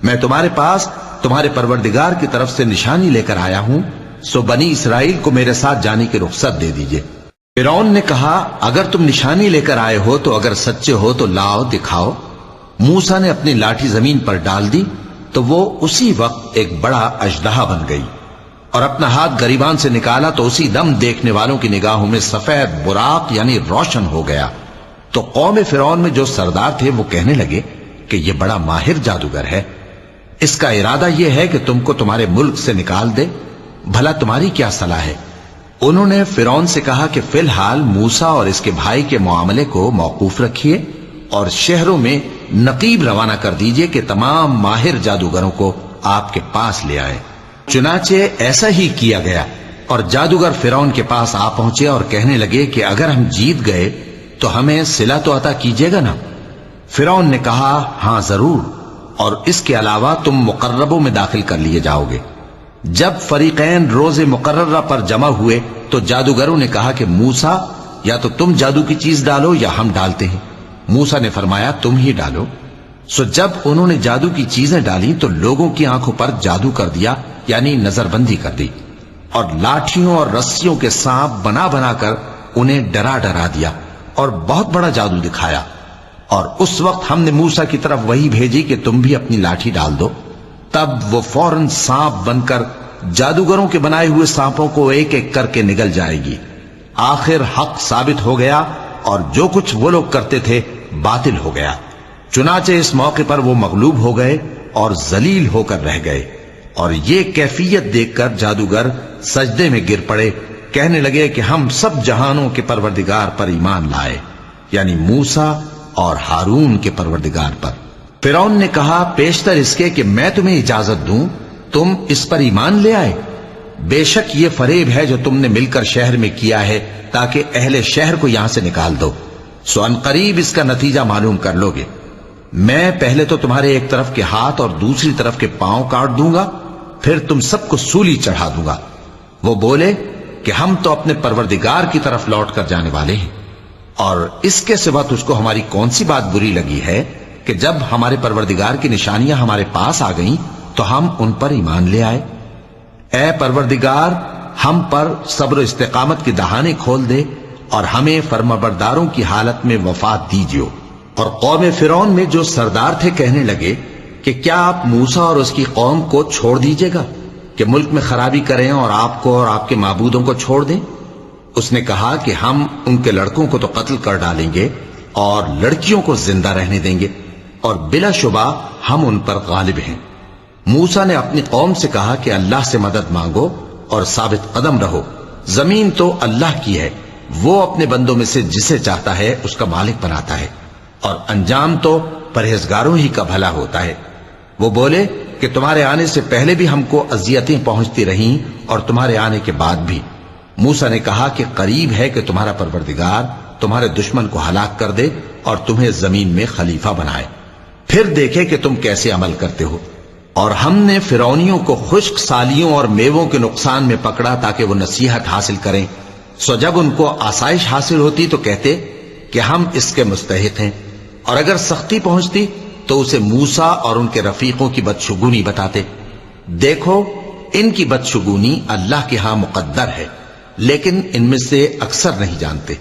میں تمہارے پاس تمہارے پروردگار کی طرف سے نشانی لے کر آیا ہوں، سو بنی اسرائیل کو میرے ساتھ جانے کی رخصت دے دیجئے. فرعون نے کہا اگر تم نشانی لے کر آئے ہو تو اگر سچے ہو تو لاؤ دکھاؤ. موسیٰ نے اپنی لاٹھی زمین پر ڈال دی تو وہ اسی وقت ایک بڑا اژدہا بن گئی، اور اپنا ہاتھ گریبان سے نکالا تو اسی دم دیکھنے والوں کی نگاہوں میں سفید براق یعنی روشن ہو گیا. تو قوم فرعون میں جو سردار تھے وہ کہنے لگے کہ یہ بڑا ماہر جادوگر ہے، اس کا ارادہ یہ ہے کہ تم کو تمہارے ملک سے نکال دے، بھلا تمہاری کیا صلاح ہے؟ انہوں نے فرعون سے کہا کہ فی الحال موسیٰ اور اس کے بھائی کے معاملے کو موقوف رکھیے اور شہروں میں نقیب روانہ کر دیجئے کہ تمام ماہر جادوگروں کو آپ کے پاس لے آئیں. چنانچہ ایسا ہی کیا گیا، اور جادوگر فرعون کے پاس آ پہنچے اور کہنے لگے کہ اگر ہم جیت گئے تو ہمیں صلہ تو عطا کیجیے گا نا؟ فرعون نے کہا ہاں ضرور، اور اس کے علاوہ تم مقربوں میں داخل کر لیے جاؤ گے۔ جب فریقین روز مقررہ پر جمع ہوئے تو جادوگروں نے کہا کہ موسیٰ یا تو تم جادو کی چیز ڈالو یا ہم ڈالتے ہیں۔ موسیٰ نے فرمایا تم ہی ڈالو۔ سو جب انہوں نے جادو کی چیزیں ڈالی تو لوگوں کی آنکھوں پر جادو کر دیا، یعنی نظر بندی کر دی، اور لاٹھیوں اور رسیوں کے سانپ بنا بنا کر انہیں ڈرا ڈرا دیا اور بہت بڑا جادو دکھایا۔ اور اس وقت ہم نے موسیٰ کی طرف وحی بھیجی کہ تم بھی اپنی لاٹھی ڈال دو، تب وہ فوراً سانپ بن کر جادوگروں کے بنائے ہوئے سانپوں کو ایک ایک کر کے نگل جائے گی۔ آخر حق ثابت ہو گیا اور جو کچھ وہ لوگ کرتے تھے باطل ہو گیا۔ چنانچہ اس موقع پر وہ مغلوب ہو گئے اور ذلیل ہو کر رہ گئے، اور یہ کیفیت دیکھ کر جادوگر سجدے میں گر پڑے، کہنے لگے کہ ہم سب جہانوں کے پروردگار پر ایمان لائے، یعنی موسیٰ اور ہارون کے پروردگار پر۔ فرعون نے کہا پیشتر اس کے کہ میں تمہیں اجازت دوں تم اس پر ایمان لے آئے؟ بے شک یہ فریب ہے جو تم نے مل کر شہر میں کیا ہے تاکہ اہل شہر کو یہاں سے نکال دو، سو ان قریب اس کا نتیجہ معلوم کر لو گے۔ میں پہلے تو تمہارے ایک طرف کے ہاتھ اور دوسری طرف کے پاؤں کاٹ دوں گا، پھر تم سب کو سولی چڑھا دوں گا۔ وہ بولے کہ ہم تو اپنے پروردگار کی طرف لوٹ کر جانے والے ہیں، اور اس کے سوا تجھ کو ہماری کون سی بات بری لگی ہے کہ جب ہمارے پروردگار کی نشانیاں ہمارے پاس آ گئیں تو ہم ان پر ایمان لے آئے؟ اے پروردگار، ہم پر صبر و استقامت کی دہانے کھول دے اور ہمیں فرمانبرداروں کی حالت میں وفات دیجیو۔ اور قوم فرعون میں جو سردار تھے کہنے لگے کہ کیا آپ موسیٰ اور اس کی قوم کو چھوڑ دیجیے گا کہ ملک میں خرابی کریں اور آپ کو اور آپ کے معبودوں کو چھوڑ دیں؟ اس نے کہا کہ ہم ان کے لڑکوں کو تو قتل کر ڈالیں گے اور لڑکیوں کو زندہ رہنے دیں گے، اور بلا شبہ ہم ان پر غالب ہیں۔ موسیٰ نے اپنی قوم سے کہا کہ اللہ سے مدد مانگو اور ثابت قدم رہو، زمین تو اللہ کی ہے، وہ اپنے بندوں میں سے جسے چاہتا ہے اس کا مالک بناتا ہے، اور انجام تو پرہیزگاروں ہی کا بھلا ہوتا ہے۔ وہ بولے کہ تمہارے آنے سے پہلے بھی ہم کو اذیتیں پہنچتی رہیں اور تمہارے آنے کے بعد بھی۔ موسیٰ نے کہا کہ قریب ہے کہ تمہارا پروردگار تمہارے دشمن کو ہلاک کر دے اور تمہیں زمین میں خلیفہ بنائے، پھر دیکھے کہ تم کیسے عمل کرتے ہو۔ اور ہم نے فرعونیوں کو خشک سالیوں اور میووں کے نقصان میں پکڑا تاکہ وہ نصیحت حاصل کریں، سو جب ان کو آسائش حاصل ہوتی تو کہتے کہ ہم اس کے مستحق ہیں، اور اگر سختی پہنچتی تو اسے موسیٰ اور ان کے رفیقوں کی بدشگونی بتاتے۔ دیکھو ان کی بدشگونی اللہ کے ہاں مقدر ہے، لیکن ان میں سے اکثر نہیں جانتے۔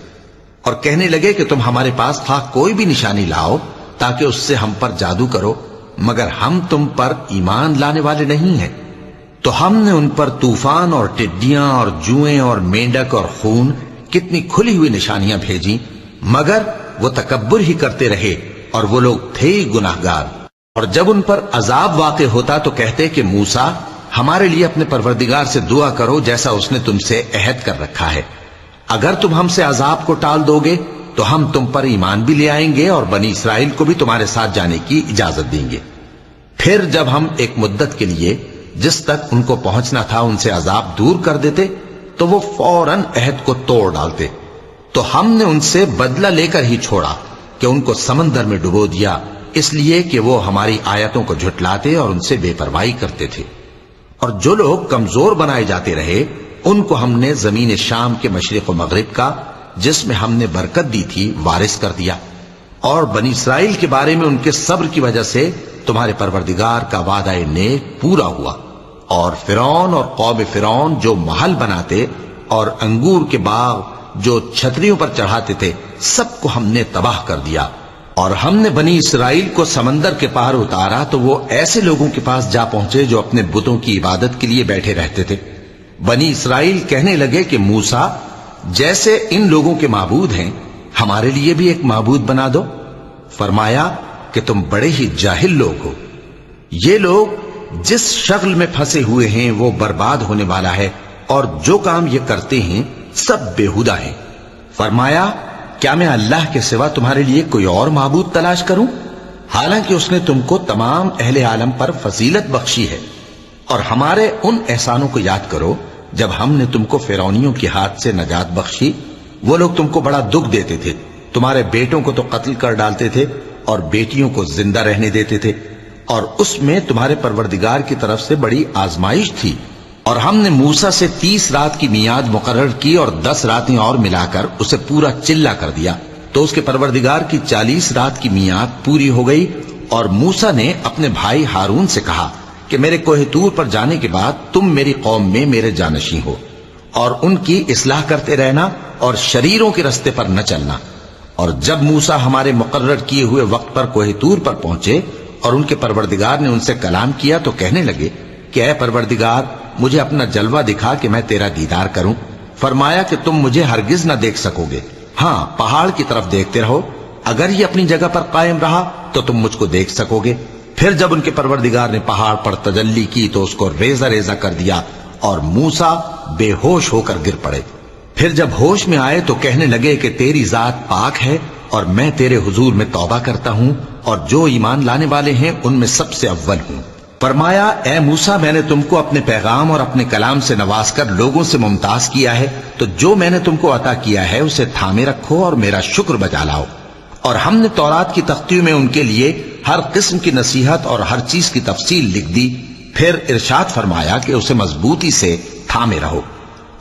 اور کہنے لگے کہ تم ہمارے پاس خواہ کوئی بھی نشانی لاؤ تاکہ اس سے ہم پر جادو کرو، مگر ہم تم پر ایمان لانے والے نہیں ہیں۔ تو ہم نے ان پر طوفان اور ٹڈیاں اور جوئیں اور مینڈک اور خون کتنی کھلی ہوئی نشانیاں بھیجی، مگر وہ تکبر ہی کرتے رہے اور وہ لوگ تھے ہی گناہگار۔ اور جب ان پر عذاب واقع ہوتا تو کہتے کہ موسیٰ ہمارے لیے اپنے پروردگار سے دعا کرو جیسا اس نے تم سے عہد کر رکھا ہے، اگر تم ہم سے عذاب کو ٹال دو گے تو ہم تم پر ایمان بھی لے آئیں گے اور بنی اسرائیل کو بھی تمہارے ساتھ جانے کی اجازت دیں گے۔ پھر جب ہم ایک مدت کے لیے جس تک ان کو پہنچنا تھا ان سے عذاب دور کر دیتے تو وہ فوراً عہد کو توڑ ڈالتے، تو ہم نے ان سے بدلہ لے کر ہی چھوڑا کہ ان کو سمندر میں ڈبو دیا، اس لیے کہ وہ ہماری آیتوں کو جھٹلاتے اور ان سے بے پرواہی کرتے تھے۔ اور جو لوگ کمزور بنائے جاتے رہے ان کو ہم نے زمین شام کے مشرق و مغرب کا جس میں ہم نے برکت دی تھی وارث کر دیا، اور بنی اسرائیل کے بارے میں ان کے صبر کی وجہ سے تمہارے پروردگار کا وعدہ نیک پورا ہوا۔ اور فرعون اور قوم فرعون جو محل بناتے اور انگور کے باغ جو چھتریوں پر چڑھاتے تھے سب کو ہم نے تباہ کر دیا۔ اور ہم نے بنی اسرائیل کو سمندر کے پار اتارا تو وہ ایسے لوگوں کے پاس جا پہنچے جو اپنے بتوں کی عبادت کے لیے بیٹھے رہتے تھے۔ بنی اسرائیل کہنے لگے کہ موسیٰ جیسے ان لوگوں کے معبود ہیں ہمارے لیے بھی ایک معبود بنا دو۔ فرمایا کہ تم بڑے ہی جاہل لوگ ہو، یہ لوگ جس شغل میں پھنسے ہوئے ہیں وہ برباد ہونے والا ہے، اور جو کام یہ کرتے ہیں سب بےہودہ ہیں۔ فرمایا کیا میں اللہ کے سوا تمہارے لیے کوئی اور معبود تلاش کروں، حالانکہ اس نے تم کو تمام اہل عالم پر فضیلت بخشی ہے۔ اور ہمارے ان احسانوں کو یاد کرو جب ہم نے تم کو فرعونیوں کے ہاتھ سے نجات بخشی، وہ لوگ تم کو بڑا دکھ دیتے تھے، تمہارے بیٹوں کو تو قتل کر ڈالتے تھے اور بیٹیوں کو زندہ رہنے دیتے تھے، اور اس میں تمہارے پروردگار کی طرف سے بڑی آزمائش تھی۔ اور ہم نے موسیٰ سے 30 رات کی میعاد مقرر کی اور 10 راتیں اور ملا کر اسے پورا چلہ کر دیا، تو اس کے پروردگار کی 40 رات کی میعاد پوری ہو گئی۔ اور موسیٰ نے اپنے بھائی ہارون سے کہا کہ میرے کوہ طور پر جانے کے بعد تم میری قوم میں میرے جانشین ہو، اور ان کی اصلاح کرتے رہنا اور شریروں کے رستے پر نہ چلنا۔ اور جب موسیٰ ہمارے مقرر کیے ہوئے وقت پر کوہ طور پر پہنچے اور ان کے پروردگار نے ان سے کلام کیا تو کہنے لگے کہ اے پروردگار، مجھے اپنا جلوہ دکھا کہ میں تیرا دیدار کروں۔ فرمایا کہ تم مجھے ہرگز نہ دیکھ سکو گے، ہاں پہاڑ کی طرف دیکھتے رہو، اگر یہ اپنی جگہ پر قائم رہا تو تم مجھ کو دیکھ سکو گے۔ پھر جب ان کے پروردگار نے پہاڑ پر تجلی کی تو اس کو ریزہ ریزہ کر دیا اور موسیٰ بے ہوش ہو کر گر پڑے۔ پھر جب ہوش میں آئے تو کہنے لگے کہ تیری ذات پاک ہے اور میں تیرے حضور میں توبہ کرتا ہوں اور جو ایمان لانے والے ہیں ان میں سب سے اول ہوں۔ فرمایا اے موسیٰ، میں نے تم کو اپنے پیغام اور اپنے کلام سے نواز کر لوگوں سے ممتاز کیا ہے، تو جو میں نے تم کو عطا کیا ہے اسے تھامے رکھو اور میرا شکر بجا لاؤ۔ اور ہم نے تورات کی تختیوں میں ان کے لیے ہر قسم کی نصیحت اور ہر چیز کی تفصیل لکھ دی۔ پھر ارشاد فرمایا کہ اسے مضبوطی سے تھامے رہو،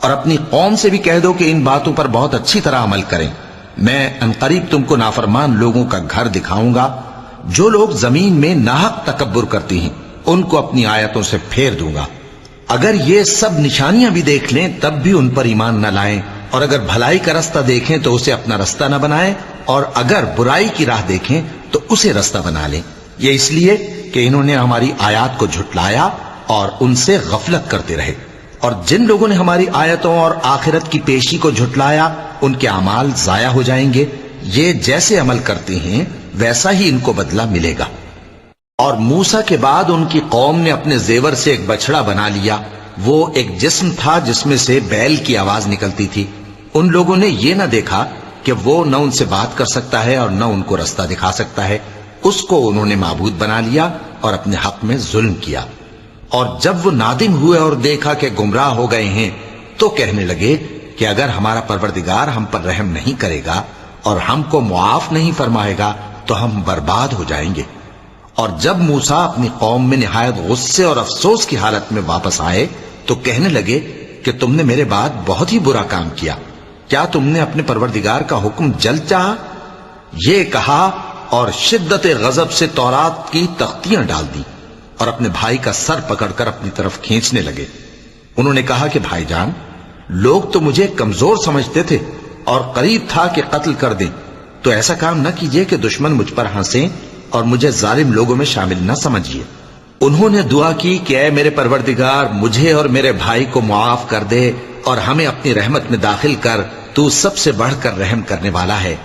اور اپنی قوم سے بھی کہہ دو کہ ان باتوں پر بہت اچھی طرح عمل کریں۔ میں انقریب تم کو نافرمان لوگوں کا گھر دکھاؤں گا، جو لوگ زمین میں ناحق تکبر کرتی ہیں ان کو اپنی آیتوں سے پھیر دوں گا۔ اگر یہ سب نشانیاں بھی دیکھ لیں تب بھی ان پر ایمان نہ لائیں، اور اگر بھلائی کا رستہ دیکھیں تو اسے اپنا رستہ نہ بنائیں، اور اگر برائی کی راہ دیکھیں تو اسے رستہ بنا لیں۔ یہ اس لیے کہ انہوں نے ہماری آیات کو جھٹلایا اور ان سے غفلت کرتے رہے۔ اور جن لوگوں نے ہماری آیتوں اور آخرت کی پیشی کو جھٹلایا ان کے اعمال ضائع ہو جائیں گے۔ یہ جیسے عمل کرتے ہیں ویسا ہی ان کو بدلہ ملے گا۔ اور موسیٰ کے بعد ان کی قوم نے اپنے زیور سے ایک بچڑا بنا لیا، وہ ایک جسم تھا جس میں سے بیل کی آواز نکلتی تھی۔ ان لوگوں نے یہ نہ دیکھا کہ وہ نہ ان سے بات کر سکتا ہے اور نہ ان کو رستہ دکھا سکتا ہے، اس کو انہوں نے معبود بنا لیا اور اپنے حق میں ظلم کیا۔ اور جب وہ نادم ہوئے اور دیکھا کہ گمراہ ہو گئے ہیں تو کہنے لگے کہ اگر ہمارا پروردگار ہم پر رحم نہیں کرے گا اور ہم کو معاف نہیں فرمائے گا تو ہم برباد ہو جائیں گے۔ اور جب موسیٰ اپنی قوم میں نہایت غصے اور افسوس کی حالت میں واپس آئے تو کہنے لگے کہ تم نے میرے بعد بہت ہی برا کام کیا، کیا تم نے اپنے پروردگار کا حکم جلد چاہا؟ یہ کہا اور شدت غضب سے تورات کی تختیاں ڈال دی اور اپنے بھائی کا سر پکڑ کر اپنی طرف کھینچنے لگے۔ انہوں نے کہا کہ بھائی جان، لوگ تو مجھے کمزور سمجھتے تھے اور قریب تھا کہ قتل کر دیں، تو ایسا کام نہ کیجیے کہ دشمن مجھ پر ہنسیں اور مجھے ظالم لوگوں میں شامل نہ سمجھیے۔ انہوں نے دعا کی کہ اے میرے پروردگار، مجھے اور میرے بھائی کو معاف کر دے اور ہمیں اپنی رحمت میں داخل کر، تو سب سے بڑھ کر رحم کرنے والا ہے۔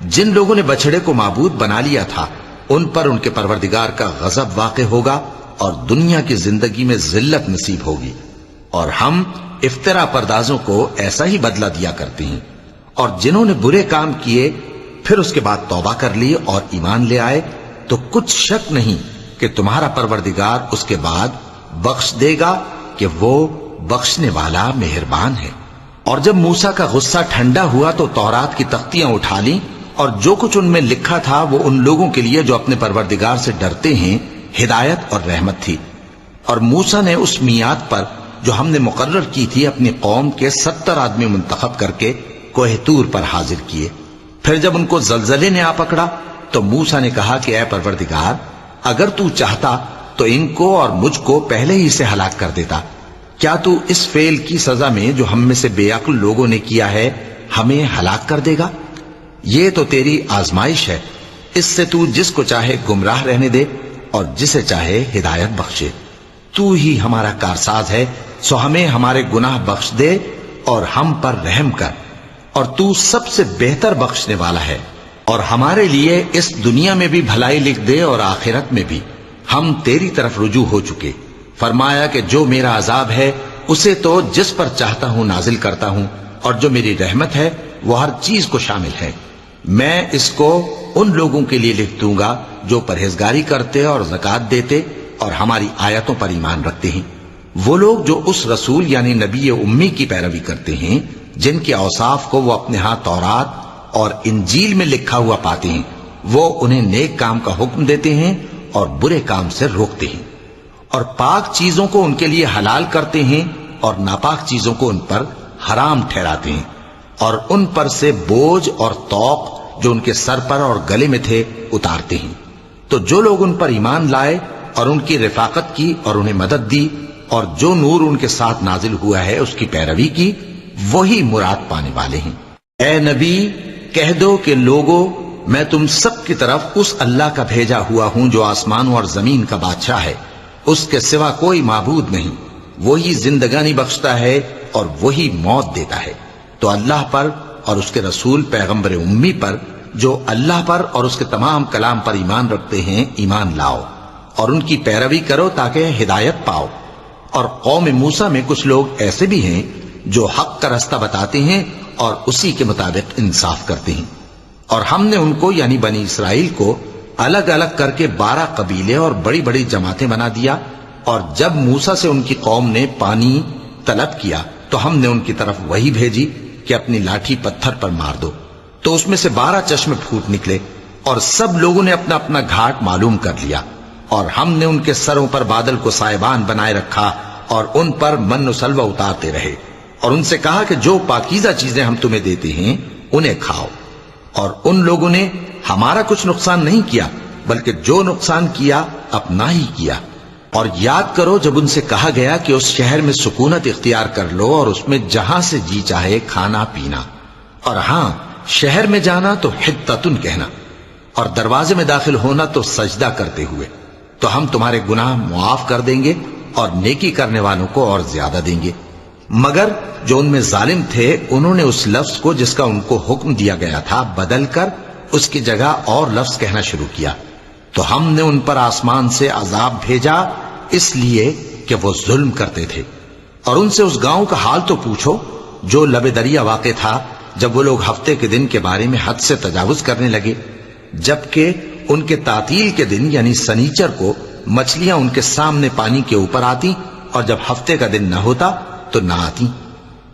جن لوگوں نے بچڑے کو معبود بنا لیا تھا ان پر ان کے پروردگار کا غضب واقع ہوگا اور دنیا کی زندگی میں ذلت نصیب ہوگی، اور ہم افترا پردازوں کو ایسا ہی بدلہ دیا کرتے ہیں۔ اور جنہوں نے برے کام کیے پھر اس کے بعد توبہ کر لی اور ایمان لے آئے تو کچھ شک نہیں کہ تمہارا پروردگار اس کے بعد بخش دے گا کہ وہ بخشنے والا مہربان ہے۔ اور جب موسیٰ کا غصہ ٹھنڈا ہوا تو تورات کی تختیاں اٹھا لیں، اور جو کچھ ان میں لکھا تھا وہ ان لوگوں کے لیے جو اپنے پروردگار سے ڈرتے ہیں ہدایت اور رحمت تھی۔ اور موسیٰ نے اس میعاد پر جو ہم نے مقرر کی تھی اپنی قوم کے 70 آدمی منتخب کر کے کوہ طور پر حاضر کیے۔ پھر جب ان کو زلزلے نے آ پکڑا تو موسیٰ نے کہا کہ اے پروردگار، اگر تو چاہتا تو ان کو اور مجھ کو پہلے ہی سے ہلاک کر دیتا۔ کیا تو اس فعل کی سزا میں جو ہم میں سے بے عقل لوگوں نے کیا ہے ہمیں ہلاک کر دے گا؟ یہ تو تیری آزمائش ہے، اس سے تو جس کو چاہے گمراہ رہنے دے اور جسے چاہے ہدایت بخشے۔ تو ہی ہمارا کارساز ہے، سو ہمیں ہمارے گناہ بخش دے اور ہم پر رحم کر، اور تو سب سے بہتر بخشنے والا ہے۔ اور ہمارے لیے اس دنیا میں بھی بھلائی لکھ دے اور آخرت میں بھی، ہم تیری طرف رجوع ہو چکے۔ فرمایا کہ جو میرا عذاب ہے اسے تو جس پر چاہتا ہوں نازل کرتا ہوں، اور جو میری رحمت ہے وہ ہر چیز کو شامل ہے۔ میں اس کو ان لوگوں کے لیے لکھ دوں گا جو پرہیزگاری کرتے اور زکوٰۃ دیتے اور ہماری آیتوں پر ایمان رکھتے ہیں، وہ لوگ جو اس رسول یعنی نبی امی کی پیروی کرتے ہیں جن کے اوصاف کو وہ اپنے ہاں تورات اور انجیل میں لکھا ہوا پاتے ہیں، وہ انہیں نیک کام کا حکم دیتے ہیں اور برے کام سے روکتے ہیں، اور پاک چیزوں کو ان کے لیے حلال کرتے ہیں اور ناپاک چیزوں کو ان پر حرام ٹھہراتے ہیں، اور ان پر سے بوجھ اور طوق جو ان کے سر پر اور گلے میں تھے اتارتے ہیں۔ تو جو لوگ ان پر ایمان لائے اور ان کی رفاقت کی اور انہیں مدد دی اور جو نور ان کے ساتھ نازل ہوا ہے اس کی پیروی کی، وہی مراد پانے والے ہیں۔ اے نبی کہہ دو کہ لوگو، میں تم سب کی طرف اس اللہ کا بھیجا ہوا ہوں جو آسمانوں اور زمین کا بادشاہ ہے، اس کے سوا کوئی معبود نہیں، وہی زندگانی بخشتا ہے اور وہی موت دیتا ہے۔ تو اللہ پر اور اس کے رسول پیغمبر امی پر جو اللہ پر اور اس کے تمام کلام پر ایمان رکھتے ہیں ایمان لاؤ اور ان کی پیروی کرو تاکہ ہدایت پاؤ۔ اور قوم موسیٰ میں کچھ لوگ ایسے بھی ہیں جو حق کا رستہ بتاتے ہیں اور اسی کے مطابق انصاف کرتے ہیں، اور ہم نے ان کو یعنی بنی اسرائیل کو الگ الگ کر کے 12 قبیلے اور بڑی بڑی جماعتیں بنا دیا، اور جب موسیٰ سے ان کی قوم نے پانی طلب کیا تو ہم نے ان کی طرف وہی بھیجی کہ اپنی لاٹھی پتھر پر مار دو، تو اس میں سے 12 چشمے پھوٹ نکلے، اور سب لوگوں نے اپنا اپنا گھاٹ معلوم کر لیا، اور ہم نے ان کے سروں پر بادل کو سائبان بنائے رکھا اور ان پر من و سلوہ اتارتے رہے، اور ان سے کہا کہ جو پاکیزہ چیزیں ہم تمہیں دیتے ہیں انہیں کھاؤ۔ اور ان لوگوں نے ہمارا کچھ نقصان نہیں کیا بلکہ جو نقصان کیا اپنا ہی کیا۔ اور یاد کرو جب ان سے کہا گیا کہ اس شہر میں سکونت اختیار کر لو اور اس میں جہاں سے جی چاہے کھانا پینا، اور ہاں شہر میں جانا تو حتتن کہنا، اور دروازے میں داخل ہونا تو سجدہ کرتے ہوئے، تو ہم تمہارے گناہ معاف کر دیں گے اور نیکی کرنے والوں کو اور زیادہ دیں گے۔ مگر جو ان میں ظالم تھے انہوں نے اس لفظ کو جس کا ان کو حکم دیا گیا تھا بدل کر اس کی جگہ اور لفظ کہنا شروع کیا، تو ہم نے ان پر آسمان سے عذاب بھیجا اس لیے کہ وہ ظلم کرتے تھے۔ اور ان سے اس گاؤں کا حال تو پوچھو جو لب دریا واقع تھا، جب وہ لوگ ہفتے کے دن کے بارے میں حد سے تجاوز کرنے لگے، جبکہ ان کے تعطیل کے دن یعنی سنیچر کو مچھلیاں ان کے سامنے پانی کے اوپر آتی اور جب ہفتے کا دن نہ ہوتا تو نہ آتی۔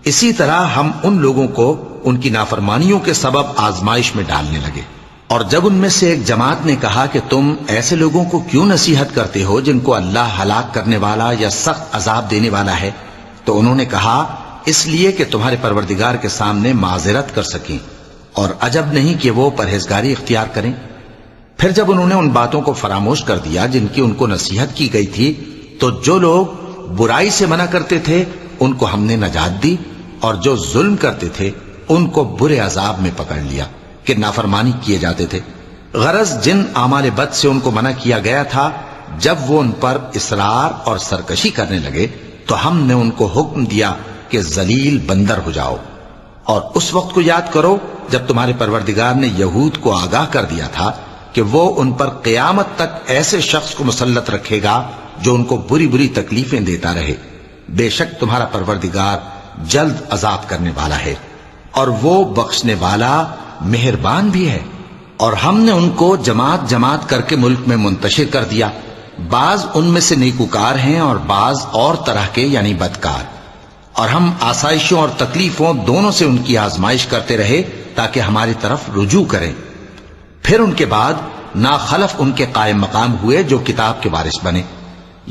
اسی طرح ہم ان لوگوں کو ان کی نافرمانیوں کے سبب آزمائش میں ڈالنے لگے۔ اور جب ان میں سے ایک جماعت نے کہا کہ تم ایسے لوگوں کو کیوں نصیحت کرتے ہو جن کو اللہ ہلاک کرنے والا یا سخت عذاب دینے والا ہے، تو انہوں نے کہا اس لیے کہ تمہارے پروردگار کے سامنے معذرت کر سکیں، اور عجب نہیں کہ وہ پرہیزگاری اختیار کریں۔ پھر جب انہوں نے ان باتوں کو فراموش کر دیا جن کی ان کو نصیحت کی گئی تھی، تو جو لوگ برائی سے منع کرتے تھے ان کو ہم نے نجات دی، اور جو ظلم کرتے تھے ان کو برے عذاب میں پکڑ لیا کہ نافرمانی کیے جاتے تھے۔ غرض جن اعمال بد سے ان کو منع کیا گیا تھا، جب وہ ان پر اصرار اور سرکشی کرنے لگے تو ہم نے ان کو حکم دیا کہ ذلیل بندر ہو جاؤ۔ اور اس وقت کو یاد کرو جب تمہارے پروردگار نے یہود کو آگاہ کر دیا تھا کہ وہ ان پر قیامت تک ایسے شخص کو مسلط رکھے گا جو ان کو بری بری تکلیفیں دیتا رہے۔ بے شک تمہارا پروردگار جلد عذاب کرنے والا ہے اور وہ بخشنے والا مہربان بھی ہے۔ اور ہم نے ان کو جماعت جماعت کر کے ملک میں منتشر کر دیا، بعض ان میں سے نیکوکار ہیں اور بعض اور طرح کے یعنی بدکار، اور ہم آسائشوں اور تکلیفوں دونوں سے ان کی آزمائش کرتے رہے تاکہ ہماری طرف رجوع کریں۔ پھر ان کے بعد ناخلف ان کے قائم مقام ہوئے جو کتاب کے وارث بنے۔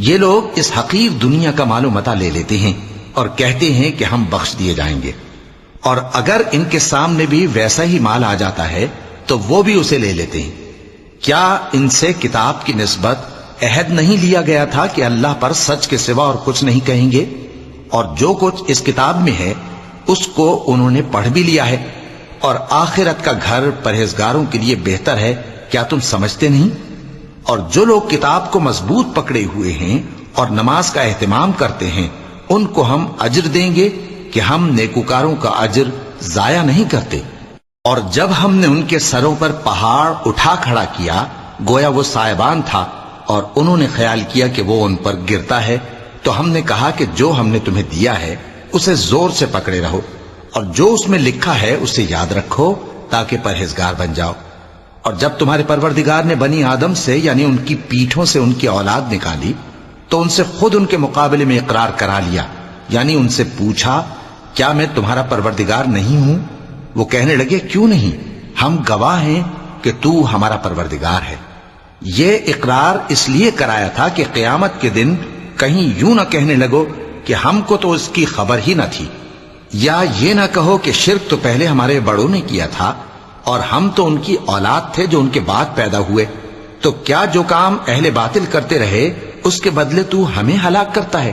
یہ لوگ اس حقیر دنیا کا مال و متاع لے لیتے ہیں اور کہتے ہیں کہ ہم بخش دیے جائیں گے، اور اگر ان کے سامنے بھی ویسا ہی مال آ جاتا ہے تو وہ بھی اسے لے لیتے ہیں۔ کیا ان سے کتاب کی نسبت عہد نہیں لیا گیا تھا کہ اللہ پر سچ کے سوا اور کچھ نہیں کہیں گے؟ اور جو کچھ اس کتاب میں ہے اس کو انہوں نے پڑھ بھی لیا ہے، اور آخرت کا گھر پرہیزگاروں کے لیے بہتر ہے، کیا تم سمجھتے نہیں؟ اور جو لوگ کتاب کو مضبوط پکڑے ہوئے ہیں اور نماز کا اہتمام کرتے ہیں ان کو ہم اجر دیں گے کہ ہم نیکوکاروں کا اجر ضائع نہیں کرتے۔ اور جب ہم نے ان کے سروں پر پہاڑ اٹھا کھڑا کیا گویا وہ سائبان تھا، اور انہوں نے خیال کیا کہ وہ ان پر گرتا ہے، تو ہم نے کہا کہ جو ہم نے تمہیں دیا ہے اسے زور سے پکڑے رہو، اور جو اس میں لکھا ہے اسے یاد رکھو تاکہ پرہیزگار بن جاؤ۔ اور جب تمہارے پروردگار نے بنی آدم سے یعنی ان کی پیٹھوں سے ان کی اولاد نکالی تو ان سے خود ان کے مقابلے میں اقرار کرا لیا، یعنی ان سے پوچھا کیا میں تمہارا پروردگار نہیں ہوں؟ وہ کہنے لگے کیوں نہیں، ہم گواہ ہیں کہ تو ہمارا پروردگار ہے۔ یہ اقرار اس لیے کرایا تھا کہ قیامت کے دن کہیں یوں نہ کہنے لگو کہ ہم کو تو اس کی خبر ہی نہ تھی، یا یہ نہ کہو کہ شرک تو پہلے ہمارے بڑوں نے کیا تھا اور ہم تو ان کی اولاد تھے جو ان کے بعد پیدا ہوئے، تو کیا جو کام اہل باطل کرتے رہے اس کے بدلے تو ہمیں ہلاک کرتا ہے؟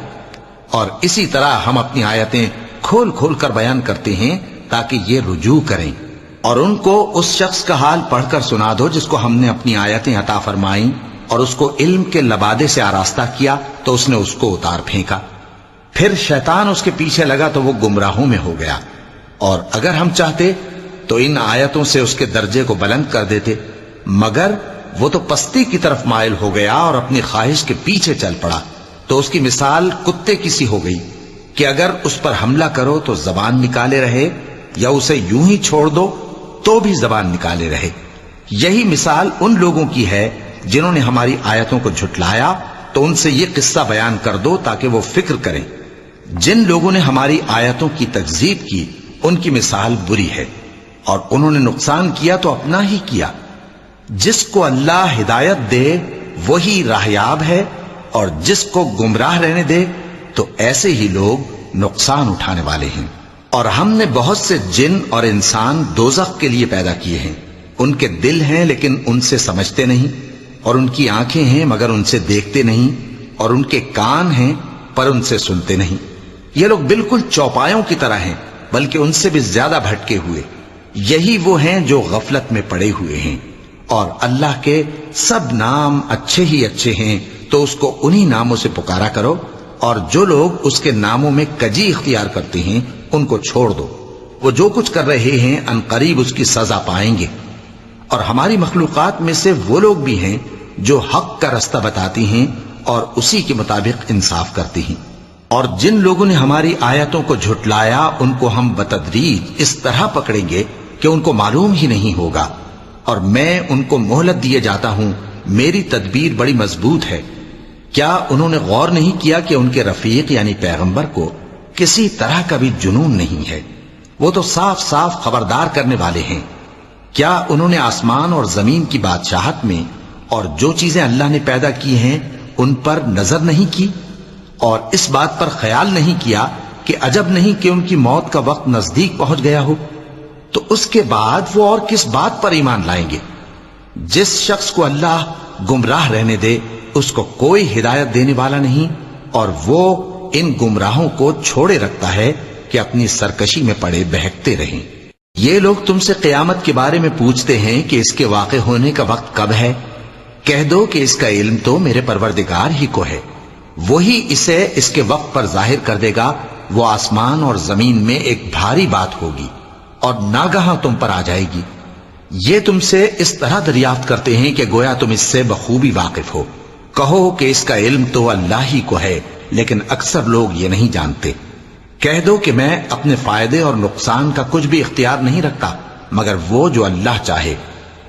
اور اسی طرح ہم اپنی آیتیں کھول کھول کر بیان کرتے ہیں تاکہ یہ رجوع کریں، اور ان کو اس شخص کا حال پڑھ کر سنا دو جس کو ہم نے اپنی آیتیں عطا فرمائیں اور اس کو علم کے لبادے سے آراستہ کیا تو اس نے اس کو اتار پھینکا، پھر شیطان اس کے پیچھے لگا تو وہ گمراہوں میں ہو گیا، اور اگر ہم چاہتے تو ان آیتوں سے اس کے درجے کو بلند کر دیتے، مگر وہ تو پستی کی طرف مائل ہو گیا اور اپنی خواہش کے پیچھے چل پڑا، تو اس کی مثال کتے کی سی ہو گئی کہ اگر اس پر حملہ کرو تو زبان نکالے رہے، یا اسے یوں ہی چھوڑ دو تو بھی زبان نکالے رہے۔ یہی مثال ان لوگوں کی ہے جنہوں نے ہماری آیتوں کو جھٹلایا، تو ان سے یہ قصہ بیان کر دو تاکہ وہ فکر کریں۔ جن لوگوں نے ہماری آیتوں کی تکذیب کی ان کی مثال بری ہے، اور انہوں نے نقصان کیا تو اپنا ہی کیا۔ جس کو اللہ ہدایت دے وہی راہیاب ہے، اور جس کو گمراہ رہنے دے تو ایسے ہی لوگ نقصان اٹھانے والے ہیں۔ اور ہم نے بہت سے جن اور انسان دوزخ کے لیے پیدا کیے ہیں، ان کے دل ہیں لیکن ان سے سمجھتے نہیں، اور ان کی آنکھیں ہیں مگر ان سے دیکھتے نہیں، اور ان کے کان ہیں پر ان سے سنتے نہیں۔ یہ لوگ بالکل چوپایوں کی طرح ہیں، بلکہ ان سے بھی زیادہ بھٹکے ہوئے۔ یہی وہ ہیں جو غفلت میں پڑے ہوئے ہیں، اور اللہ کے سب نام اچھے ہی اچھے ہیں، تو اس کو انہی ناموں سے پکارا کرو، اور جو لوگ اس کے ناموں میں کجی اختیار کرتے ہیں ان کو چھوڑ دو، وہ جو کچھ کر رہے ہیں ان قریب اس کی سزا پائیں گے۔ اور ہماری مخلوقات میں سے وہ لوگ بھی ہیں جو حق کا رستہ بتاتی ہیں اور اسی کے مطابق انصاف کرتی ہیں، اور جن لوگوں نے ہماری آیتوں کو جھٹلایا ان کو ہم بتدریج اس طرح پکڑیں گے کہ ان کو معلوم ہی نہیں ہوگا، اور میں ان کو مہلت دیے جاتا ہوں، میری تدبیر بڑی مضبوط ہے۔ کیا انہوں نے غور نہیں کیا کہ ان کے رفیق یعنی پیغمبر کو کسی طرح کا بھی جنون نہیں ہے، وہ تو صاف صاف خبردار کرنے والے ہیں۔ کیا انہوں نے آسمان اور زمین کی بادشاہت میں اور جو چیزیں اللہ نے پیدا کی ہیں ان پر نظر نہیں کی، اور اس بات پر خیال نہیں کیا کہ عجب نہیں کہ ان کی موت کا وقت نزدیک پہنچ گیا ہو؟ تو اس کے بعد وہ اور کس بات پر ایمان لائیں گے؟ جس شخص کو اللہ گمراہ رہنے دے اس کو کوئی ہدایت دینے والا نہیں، اور وہ ان گمراہوں کو چھوڑے رکھتا ہے کہ اپنی سرکشی میں پڑے بہکتے رہیں۔ یہ لوگ تم سے قیامت کے بارے میں پوچھتے ہیں کہ اس کے واقع ہونے کا وقت کب ہے؟ کہہ دو کہ اس کا علم تو میرے پروردگار ہی کو ہے، وہی اسے اس کے وقت پر ظاہر کر دے گا۔ وہ آسمان اور زمین میں ایک بھاری بات ہوگی اور ناگہاں تم پر آ جائے گی۔ یہ تم سے اس طرح دریافت کرتے ہیں کہ گویا تم اس سے بخوبی واقف ہو۔ کہو کہ اس کا علم تو اللہ ہی کو ہے، لیکن اکثر لوگ یہ نہیں جانتے۔ کہہ دو کہ میں اپنے فائدے اور نقصان کا کچھ بھی اختیار نہیں رکھتا مگر وہ جو اللہ چاہے،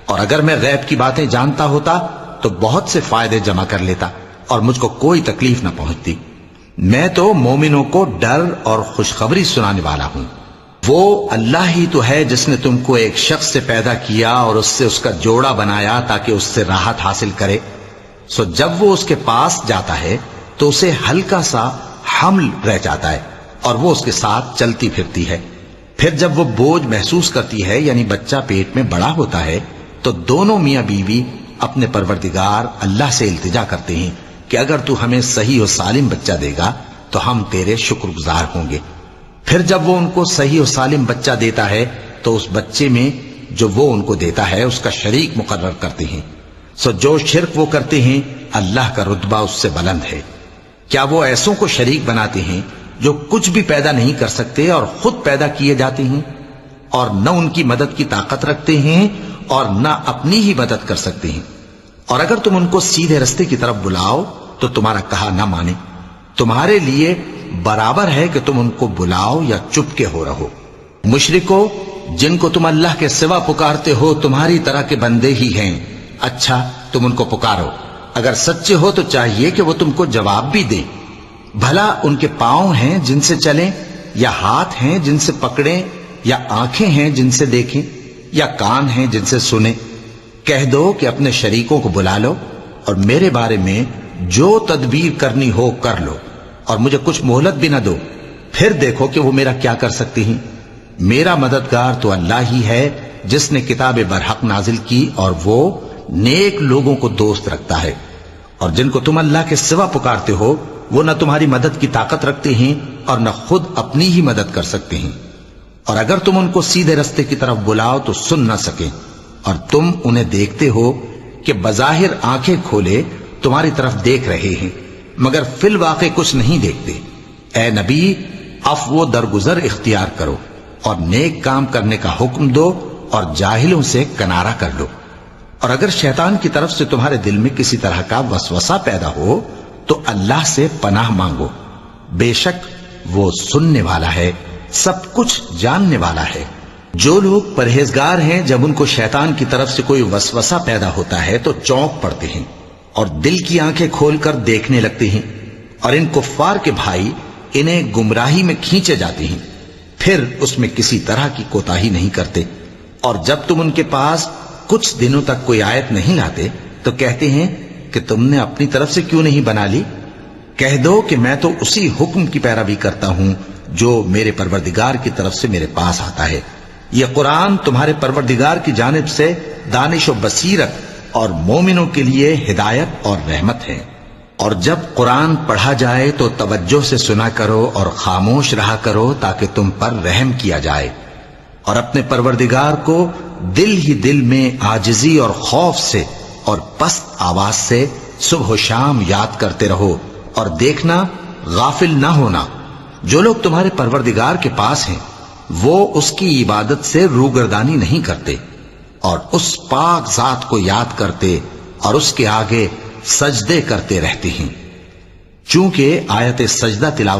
اور اگر میں غیب کی باتیں جانتا ہوتا تو بہت سے فائدے جمع کر لیتا اور مجھ کو کوئی تکلیف نہ پہنچتی۔ میں تو مومنوں کو ڈر اور خوشخبری سنانے والا ہوں۔ وہ اللہ ہی تو ہے جس نے تم کو ایک شخص سے پیدا کیا اور اس سے اس کا جوڑا بنایا تاکہ اس سے راحت حاصل کرے، سو جب وہ اس کے پاس جاتا ہے تو اسے ہلکا سا حمل رہ جاتا ہے اور وہ اس کے ساتھ چلتی پھرتی ہے۔ پھر جب وہ بوجھ محسوس کرتی ہے یعنی بچہ پیٹ میں بڑا ہوتا ہے تو دونوں میاں بیوی اپنے پروردگار اللہ سے التجا کرتے ہیں کہ اگر تو ہمیں صحیح و سالم بچہ دے گا تو ہم تیرے شکر گزار ہوں گے۔ پھر جب وہ ان کو صحیح و سالم بچہ دیتا ہے تو اس بچے میں جو وہ ان کو دیتا ہے اس کا شریک مقرر کرتے ہیں، سو جو شرک وہ کرتے ہیں اللہ کا رتبہ اس سے بلند ہے۔ کیا وہ ایسوں کو شریک بناتے ہیں جو کچھ بھی پیدا نہیں کر سکتے اور خود پیدا کیے جاتے ہیں، اور نہ ان کی مدد کی طاقت رکھتے ہیں اور نہ اپنی ہی مدد کر سکتے ہیں؟ اور اگر تم ان کو سیدھے رستے کی طرف بلاؤ تو تمہارا کہا نہ مانے، تمہارے لیے برابر ہے کہ تم ان کو بلاؤ یا چپ کے ہو رہو۔ مشرکو، جن کو تم اللہ کے سوا پکارتے ہو تمہاری طرح کے بندے ہی ہیں، اچھا تم ان کو پکارو، اگر سچے ہو تو چاہیے کہ وہ تم کو جواب بھی دیں۔ بھلا ان کے پاؤں ہیں جن سے چلیں، یا ہاتھ ہیں جن سے پکڑیں، یا آنکھیں ہیں جن سے دیکھیں، یا کان ہیں جن سے سنیں؟ کہہ دو کہ اپنے شریکوں کو بلا لو اور میرے بارے میں جو تدبیر کرنی ہو کر لو، اور مجھے کچھ مہلت بھی نہ دو، پھر دیکھو کہ وہ میرا کیا کر سکتی ہیں۔ میرا مددگار تو اللہ ہی ہے جس نے کتاب برحق نازل کی، اور وہ نیک لوگوں کو دوست رکھتا ہے۔ اور جن کو تم اللہ کے سوا پکارتے ہو وہ نہ تمہاری مدد کی طاقت رکھتے ہیں اور نہ خود اپنی ہی مدد کر سکتے ہیں، اور اگر تم ان کو سیدھے رستے کی طرف بلاؤ تو سن نہ سکیں، اور تم انہیں دیکھتے ہو کہ بظاہر آنکھیں کھولے تمہاری طرف دیکھ رہے ہیں مگر فی الواقع کچھ نہیں دیکھتے۔ اے نبی، عفو و درگزر اختیار کرو اور نیک کام کرنے کا حکم دو اور جاہلوں سے کنارہ کر لو۔ اور اگر شیطان کی طرف سے تمہارے دل میں کسی طرح کا وسوسہ پیدا ہو تو اللہ سے پناہ مانگو، بے شک وہ سننے والا ہے، سب کچھ جاننے والا ہے۔ جو لوگ پرہیزگار ہیں جب ان کو شیطان کی طرف سے کوئی وسوسہ پیدا ہوتا ہے تو چونک پڑتے ہیں اور دل کی آنکھیں کھول کر دیکھنے لگتے ہیں، اور ان کفار کے بھائی انہیں گمراہی میں کھینچے جاتے ہیں، پھر اس میں کسی طرح کی کوتاہی نہیں کرتے۔ اور جب تم ان کے پاس کچھ دنوں تک کوئی آیت نہیں لاتے تو کہتے ہیں کہ تم نے اپنی طرف سے کیوں نہیں بنا لی؟ کہہ دو کہ میں تو اسی حکم کی پیروی کرتا ہوں جو میرے پروردگار کی طرف سے میرے پاس آتا ہے۔ یہ قرآن تمہارے پروردگار کی جانب سے دانش و بصیرت اور مومنوں کے لیے ہدایت اور رحمت ہے۔ اور جب قرآن پڑھا جائے تو توجہ سے سنا کرو اور خاموش رہا کرو تاکہ تم پر رحم کیا جائے، اور اپنے پروردگار کو دل ہی دل میں عاجزی اور خوف سے اور پست آواز سے صبح و شام یاد کرتے رہو، اور دیکھنا غافل نہ ہونا، جو لوگ تمہارے پروردگار کے پاس ہیں وہ اس کی عبادت سے روگردانی نہیں کرتے اور اس پاک ذات کو یاد کرتے اور اس کے آگے سجدے کرتے رہتے ہیں۔ چونکہ آیت سجدہ تلاوت